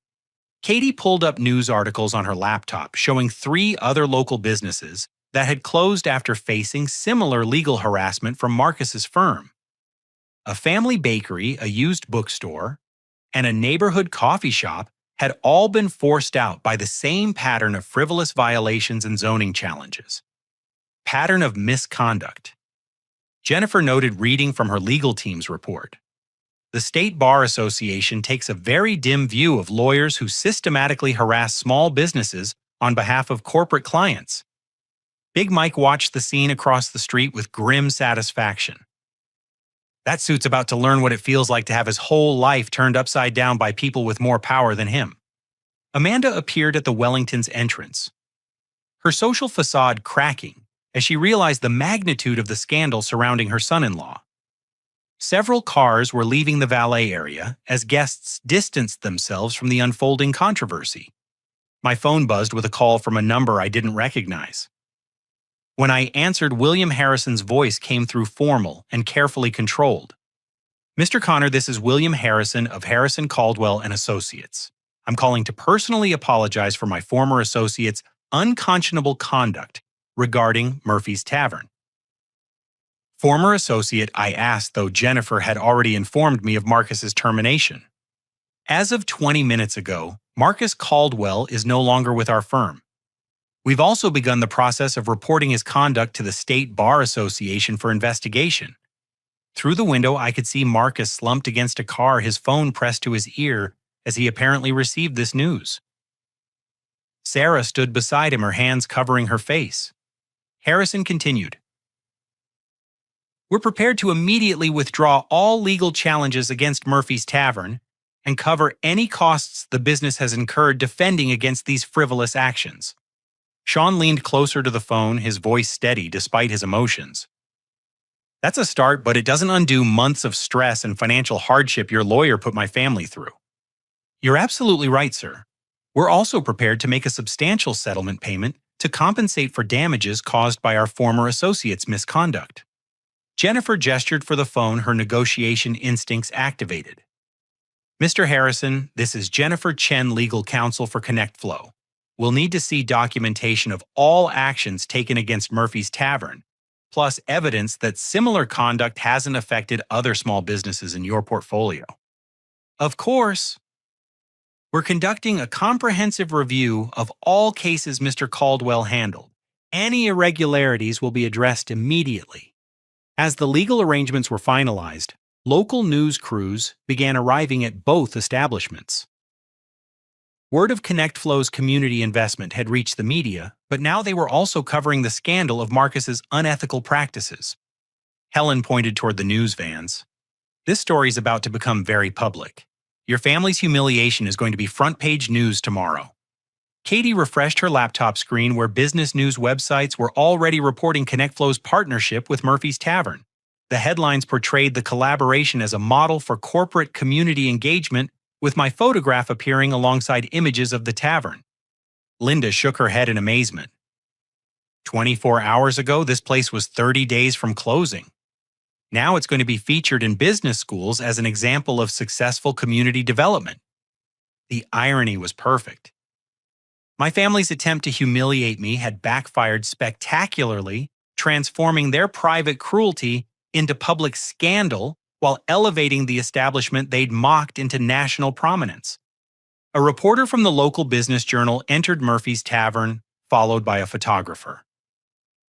Katie pulled up news articles on her laptop showing 3 other local businesses that had closed after facing similar legal harassment from Marcus's firm. A family bakery, a used bookstore, and a neighborhood coffee shop had all been forced out by the same pattern of frivolous violations and zoning challenges. Pattern of misconduct. Jennifer noted reading from her legal team's report. The State Bar Association takes a very dim view of lawyers who systematically harass small businesses on behalf of corporate clients. Big Mike watched the scene across the street with grim satisfaction. That suit's about to learn what it feels like to have his whole life turned upside down by people with more power than him. Amanda appeared at the Wellington's entrance, her social facade cracking as she realized the magnitude of the scandal surrounding her son-in-law. Several cars were leaving the valet area as guests distanced themselves from the unfolding controversy. My phone buzzed with a call from a number I didn't recognize. When I answered, William Harrison's voice came through formal and carefully controlled. "Mr. Connor, this is William Harrison of Harrison Caldwell and Associates. I'm calling to personally apologize for my former associate's unconscionable conduct regarding Murphy's Tavern." Former associate, I asked, though Jennifer had already informed me of Marcus's termination. As of 20 minutes ago, Marcus Caldwell is no longer with our firm. We've also begun the process of reporting his conduct to the State Bar Association for investigation. Through the window, I could see Marcus slumped against a car, his phone pressed to his ear as he apparently received this news. Sarah stood beside him, her hands covering her face. Harrison continued, "We're prepared to immediately withdraw all legal challenges against Murphy's Tavern and cover any costs the business has incurred defending against these frivolous actions." Sean leaned closer to the phone, his voice steady despite his emotions. "That's a start, but it doesn't undo months of stress and financial hardship your lawyer put my family through." "You're absolutely right, sir. We're also prepared to make a substantial settlement payment to compensate for damages caused by our former associate's misconduct." Jennifer gestured for the phone, her negotiation instincts activated. "Mr. Harrison, this is Jennifer Chen, legal counsel for ConnectFlow. We'll need to see documentation of all actions taken against Murphy's Tavern, plus evidence that similar conduct hasn't affected other small businesses in your portfolio." "Of course. We're conducting a comprehensive review of all cases Mr. Caldwell handled. Any irregularities will be addressed immediately." As the legal arrangements were finalized, local news crews began arriving at both establishments. Word of ConnectFlow's community investment had reached the media, but now they were also covering the scandal of Marcus's unethical practices. Helen pointed toward the news vans. "This story is about to become very public. Your family's humiliation is going to be front-page news tomorrow." Katie refreshed her laptop screen where business news websites were already reporting ConnectFlow's partnership with Murphy's Tavern. The headlines portrayed the collaboration as a model for corporate community engagement, with my photograph appearing alongside images of the tavern. Linda shook her head in amazement. 24 hours ago, this place was 30 days from closing. Now it's going to be featured in business schools as an example of successful community development. The irony was perfect. My family's attempt to humiliate me had backfired spectacularly, transforming their private cruelty into public scandal while elevating the establishment they'd mocked into national prominence. A reporter from the local business journal entered Murphy's Tavern, followed by a photographer.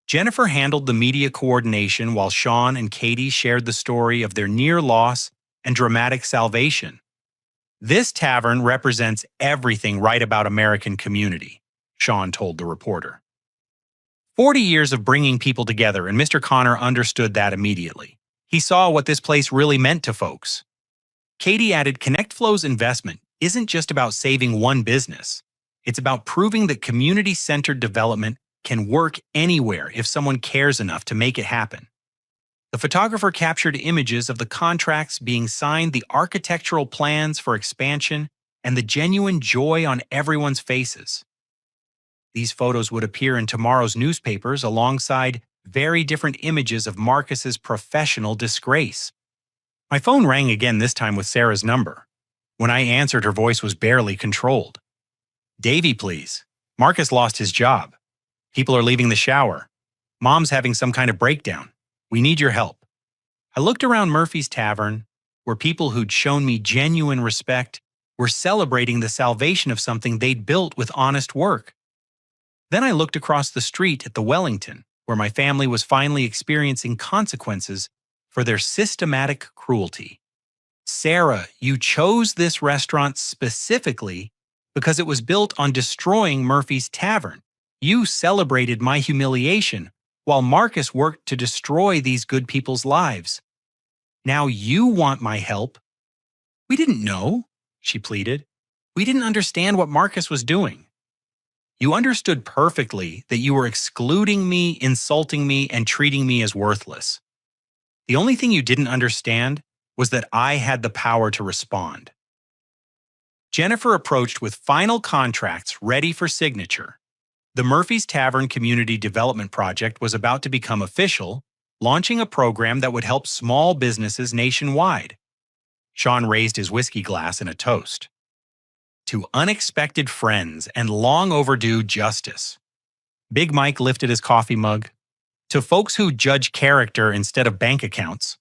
Jennifer handled the media coordination while Sean and Katie shared the story of their near loss and dramatic salvation. "This tavern represents everything right about American community," Sean told the reporter. 40 years of bringing people together, and Mr. Connor understood that immediately. He saw what this place really meant to folks. Katie added, "ConnectFlow's investment isn't just about saving one business. It's about proving that community-centered development can work anywhere if someone cares enough to make it happen." The photographer captured images of the contracts being signed, the architectural plans for expansion, and the genuine joy on everyone's faces. These photos would appear in tomorrow's newspapers alongside very different images of Marcus's professional disgrace. My phone rang again, this time with Sarah's number. When I answered, her voice was barely controlled. "Davy, please. Marcus lost his job. People are leaving the shower. Mom's having some kind of breakdown. We need your help." I looked around Murphy's Tavern, where people who'd shown me genuine respect were celebrating the salvation of something they'd built with honest work. Then I looked across the street at the Wellington, where my family was finally experiencing consequences for their systematic cruelty. "Sarah, you chose this restaurant specifically because it was built on destroying Murphy's Tavern. You celebrated my humiliation while Marcus worked to destroy these good people's lives. Now you want my help." "We didn't know," she pleaded. "We didn't understand what Marcus was doing." "You understood perfectly that you were excluding me, insulting me, and treating me as worthless. The only thing you didn't understand was that I had the power to respond." Jennifer approached with final contracts ready for signature. The Murphy's Tavern Community Development Project was about to become official, launching a program that would help small businesses nationwide. Sean raised his whiskey glass in a toast. "To unexpected friends and long overdue justice." Big Mike lifted his coffee mug. "To folks who judge character instead of bank accounts."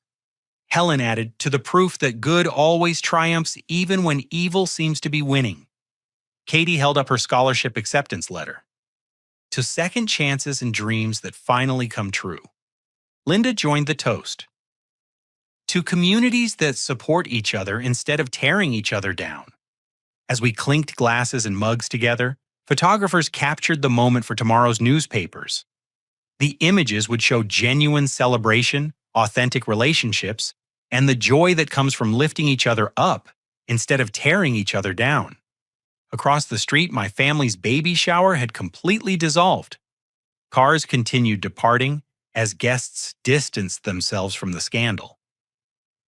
Helen added, "To the proof that good always triumphs even when evil seems to be winning." Katie held up her scholarship acceptance letter. "To second chances and dreams that finally come true." Linda joined the toast. "To communities that support each other instead of tearing each other down." As we clinked glasses and mugs together, photographers captured the moment for tomorrow's newspapers. The images would show genuine celebration, authentic relationships, and the joy that comes from lifting each other up instead of tearing each other down. Across the street, my family's baby shower had completely dissolved. Cars continued departing as guests distanced themselves from the scandal.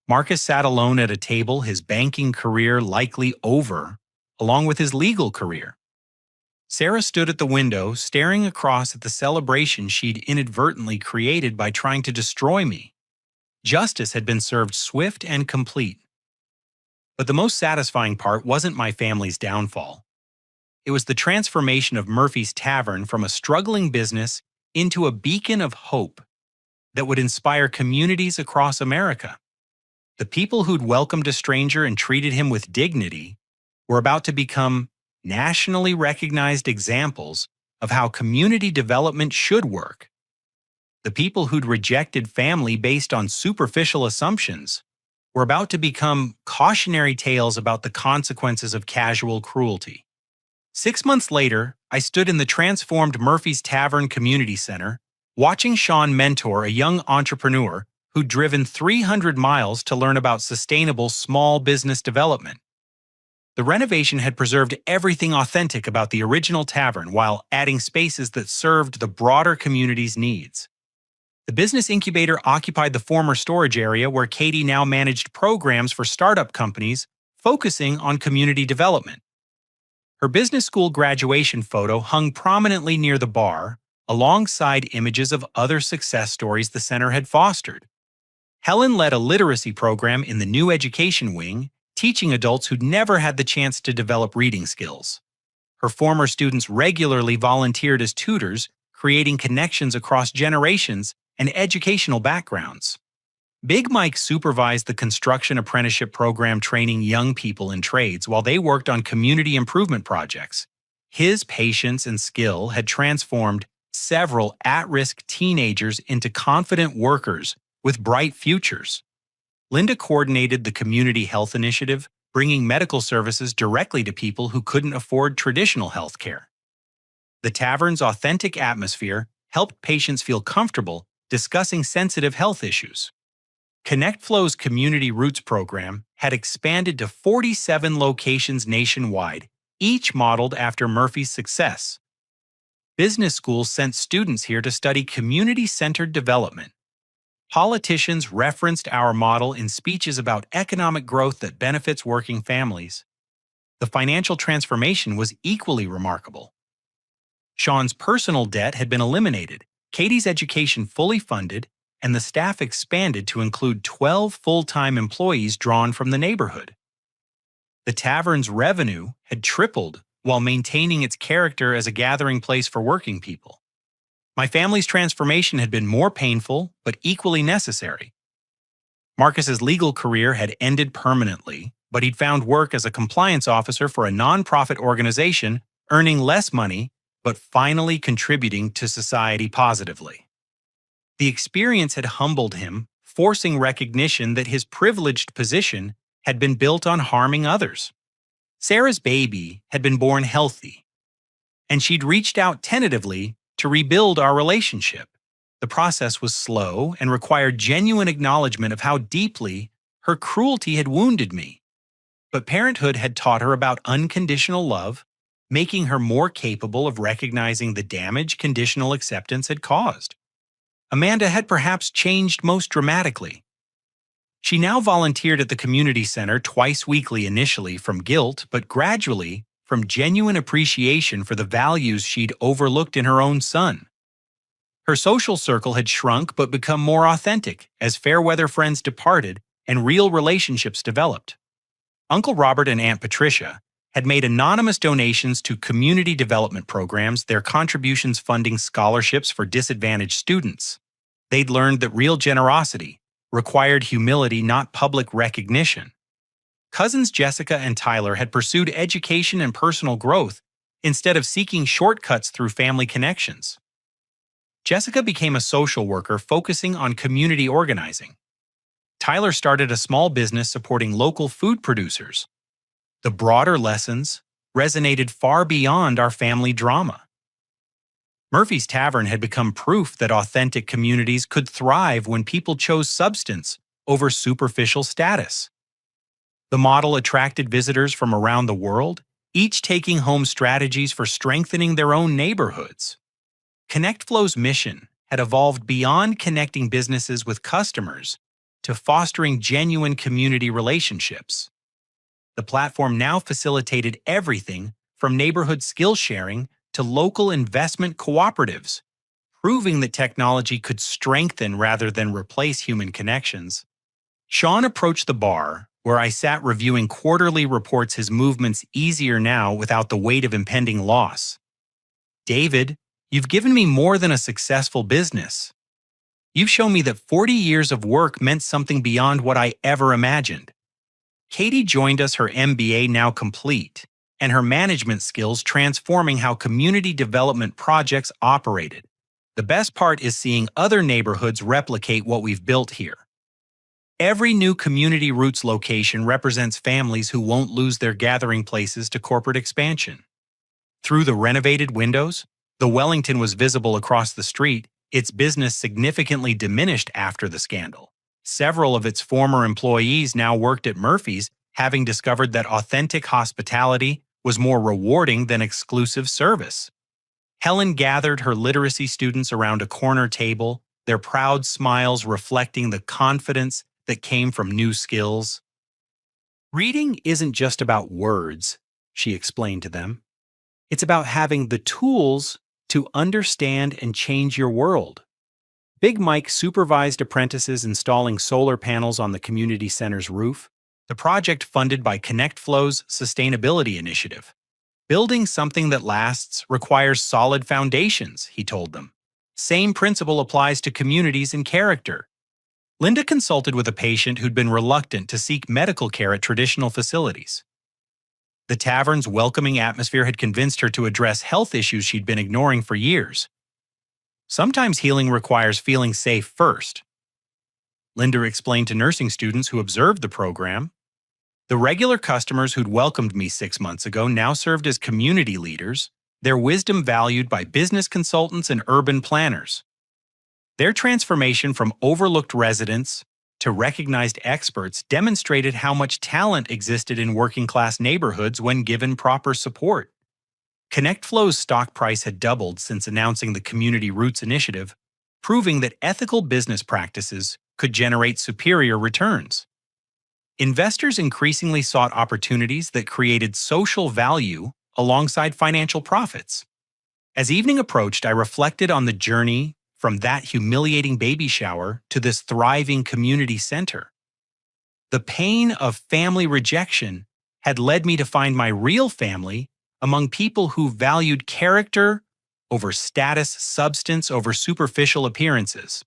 Marcus sat alone at a table, his banking career likely over, along with his legal career. Sarah stood at the window, staring across at the celebration she'd inadvertently created by trying to destroy me. Justice had been served swift and complete. But the most satisfying part wasn't my family's downfall. It was the transformation of Murphy's Tavern from a struggling business into a beacon of hope that would inspire communities across America. The people who'd welcomed a stranger and treated him with dignity were about to become nationally recognized examples of how community development should work. The people who'd rejected family based on superficial assumptions were about to become cautionary tales about the consequences of casual cruelty. 6 months later, I stood in the transformed Murphy's Tavern Community Center, watching Sean mentor a young entrepreneur who'd driven 300 miles to learn about sustainable small business development. The renovation had preserved everything authentic about the original tavern while adding spaces that served the broader community's needs. The business incubator occupied the former storage area where Katie now managed programs for startup companies focusing on community development. Her business school graduation photo hung prominently near the bar, alongside images of other success stories the center had fostered. Helen led a literacy program in the new education wing, teaching adults who'd never had the chance to develop reading skills. Her former students regularly volunteered as tutors, creating connections across generations and educational backgrounds. Big Mike supervised the construction apprenticeship program training young people in trades while they worked on community improvement projects. His patience and skill had transformed several at-risk teenagers into confident workers with bright futures. Linda coordinated the community health initiative, bringing medical services directly to people who couldn't afford traditional health care. The tavern's authentic atmosphere helped patients feel comfortable discussing sensitive health issues. ConnectFlow's Community Roots program had expanded to 47 locations nationwide, each modeled after Murphy's success. Business schools sent students here to study community-centered development. Politicians referenced our model in speeches about economic growth that benefits working families. The financial transformation was equally remarkable. Sean's personal debt had been eliminated, Katie's education fully funded, and the staff expanded to include 12 full-time employees drawn from the neighborhood. The tavern's revenue had tripled while maintaining its character as a gathering place for working people. My family's transformation had been more painful, but equally necessary. Marcus's legal career had ended permanently, but he'd found work as a compliance officer for a nonprofit organization, earning less money, but finally contributing to society positively. The experience had humbled him, forcing recognition that his privileged position had been built on harming others. Sarah's baby had been born healthy, and she'd reached out tentatively to rebuild our relationship. The process was slow and required genuine acknowledgement of how deeply her cruelty had wounded me. But parenthood had taught her about unconditional love, making her more capable of recognizing the damage conditional acceptance had caused. Amanda had perhaps changed most dramatically. She now volunteered at the community center twice weekly initially from guilt, but gradually from genuine appreciation for the values she'd overlooked in her own son. Her social circle had shrunk but become more authentic as fair-weather friends departed and real relationships developed. Uncle Robert and Aunt Patricia had made anonymous donations to community development programs, their contributions funding scholarships for disadvantaged students. They'd learned that real generosity required humility, not public recognition. Cousins Jessica and Tyler had pursued education and personal growth instead of seeking shortcuts through family connections. Jessica became a social worker focusing on community organizing. Tyler started a small business supporting local food producers. The broader lessons resonated far beyond our family drama. Murphy's Tavern had become proof that authentic communities could thrive when people chose substance over superficial status. The model attracted visitors from around the world, each taking home strategies for strengthening their own neighborhoods. ConnectFlow's mission had evolved beyond connecting businesses with customers to fostering genuine community relationships. The platform now facilitated everything from neighborhood skill sharing to local investment cooperatives, proving that technology could strengthen rather than replace human connections. Sean approached the bar, where I sat reviewing quarterly reports, his movements easier now without the weight of impending loss. David, you've given me more than a successful business. You've shown me that 40 years of work meant something beyond what I ever imagined. Katie joined us, her MBA now complete, and her management skills transforming how community development projects operated. The best part is seeing other neighborhoods replicate what we've built here. Every new Community Roots location represents families who won't lose their gathering places to corporate expansion. Through the renovated windows, the Wellington was visible across the street, its business significantly diminished after the scandal. Several of its former employees now worked at Murphy's, having discovered that authentic hospitality was more rewarding than exclusive service. Helen gathered her literacy students around a corner table, their proud smiles reflecting the confidence that came from new skills. Reading isn't just about words, she explained to them. It's about having the tools to understand and change your world. Big Mike supervised apprentices installing solar panels on the community center's roof, the project funded by ConnectFlow's sustainability initiative. Building something that lasts requires solid foundations, he told them. Same principle applies to communities and character. Linda consulted with a patient who'd been reluctant to seek medical care at traditional facilities. The tavern's welcoming atmosphere had convinced her to address health issues she'd been ignoring for years. Sometimes healing requires feeling safe first. Linda explained to nursing students who observed the program. The regular customers who'd welcomed me 6 months ago now served as community leaders, their wisdom valued by business consultants and urban planners. Their transformation from overlooked residents to recognized experts demonstrated how much talent existed in working-class neighborhoods when given proper support. ConnectFlow's stock price had doubled since announcing the Community Roots initiative, proving that ethical business practices could generate superior returns. Investors increasingly sought opportunities that created social value alongside financial profits. As evening approached, I reflected on the journey from that humiliating baby shower to this thriving community center. The pain of family rejection had led me to find my real family among people who valued character over status, substance over superficial appearances.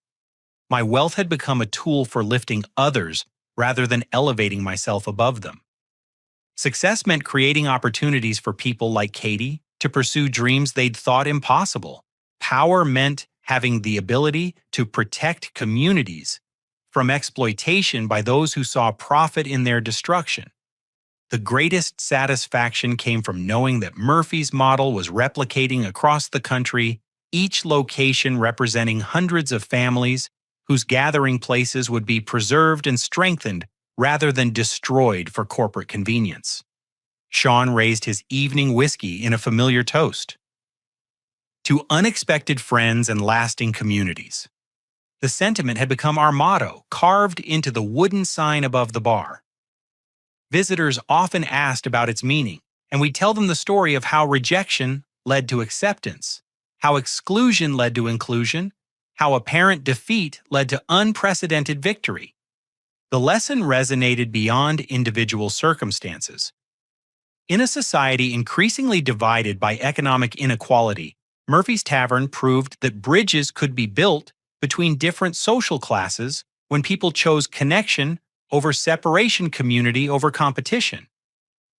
My wealth had become a tool for lifting others rather than elevating myself above them. Success meant creating opportunities for people like Katie to pursue dreams they'd thought impossible. Power meant having the ability to protect communities from exploitation by those who saw profit in their destruction. The greatest satisfaction came from knowing that Murphy's model was replicating across the country, each location representing hundreds of families whose gathering places would be preserved and strengthened rather than destroyed for corporate convenience. Sean raised his evening whiskey in a familiar toast. To unexpected friends and lasting communities. The sentiment had become our motto, carved into the wooden sign above the bar. Visitors often asked about its meaning, and we tell them the story of how rejection led to acceptance, how exclusion led to inclusion, how apparent defeat led to unprecedented victory. The lesson resonated beyond individual circumstances. In a society increasingly divided by economic inequality, Murphy's Tavern proved that bridges could be built between different social classes when people chose connection over separation, community over competition.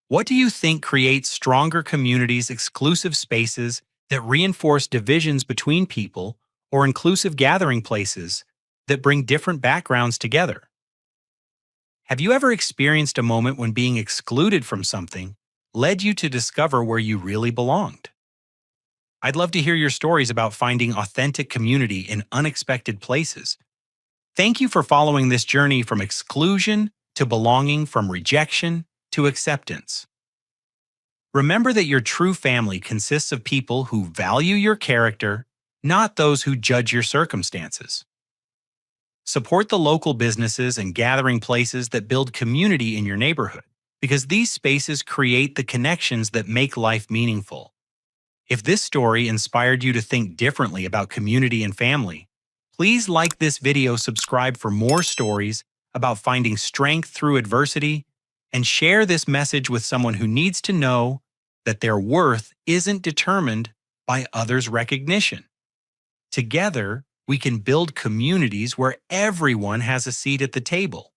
What do you think creates stronger communities, exclusive spaces that reinforce divisions between people, or inclusive gathering places that bring different backgrounds together? Have you ever experienced a moment when being excluded from something led you to discover where you really belonged? I'd love to hear your stories about finding authentic community in unexpected places. Thank you for following this journey from exclusion to belonging, from rejection to acceptance. Remember that your true family consists of people who value your character, not those who judge your circumstances. Support the local businesses and gathering places that build community in your neighborhood, because these spaces create the connections that make life meaningful. If this story inspired you to think differently about community and family, please like this video, subscribe for more stories about finding strength through adversity, and share this message with someone who needs to know that their worth isn't determined by others' recognition. Together, we can build communities where everyone has a seat at the table.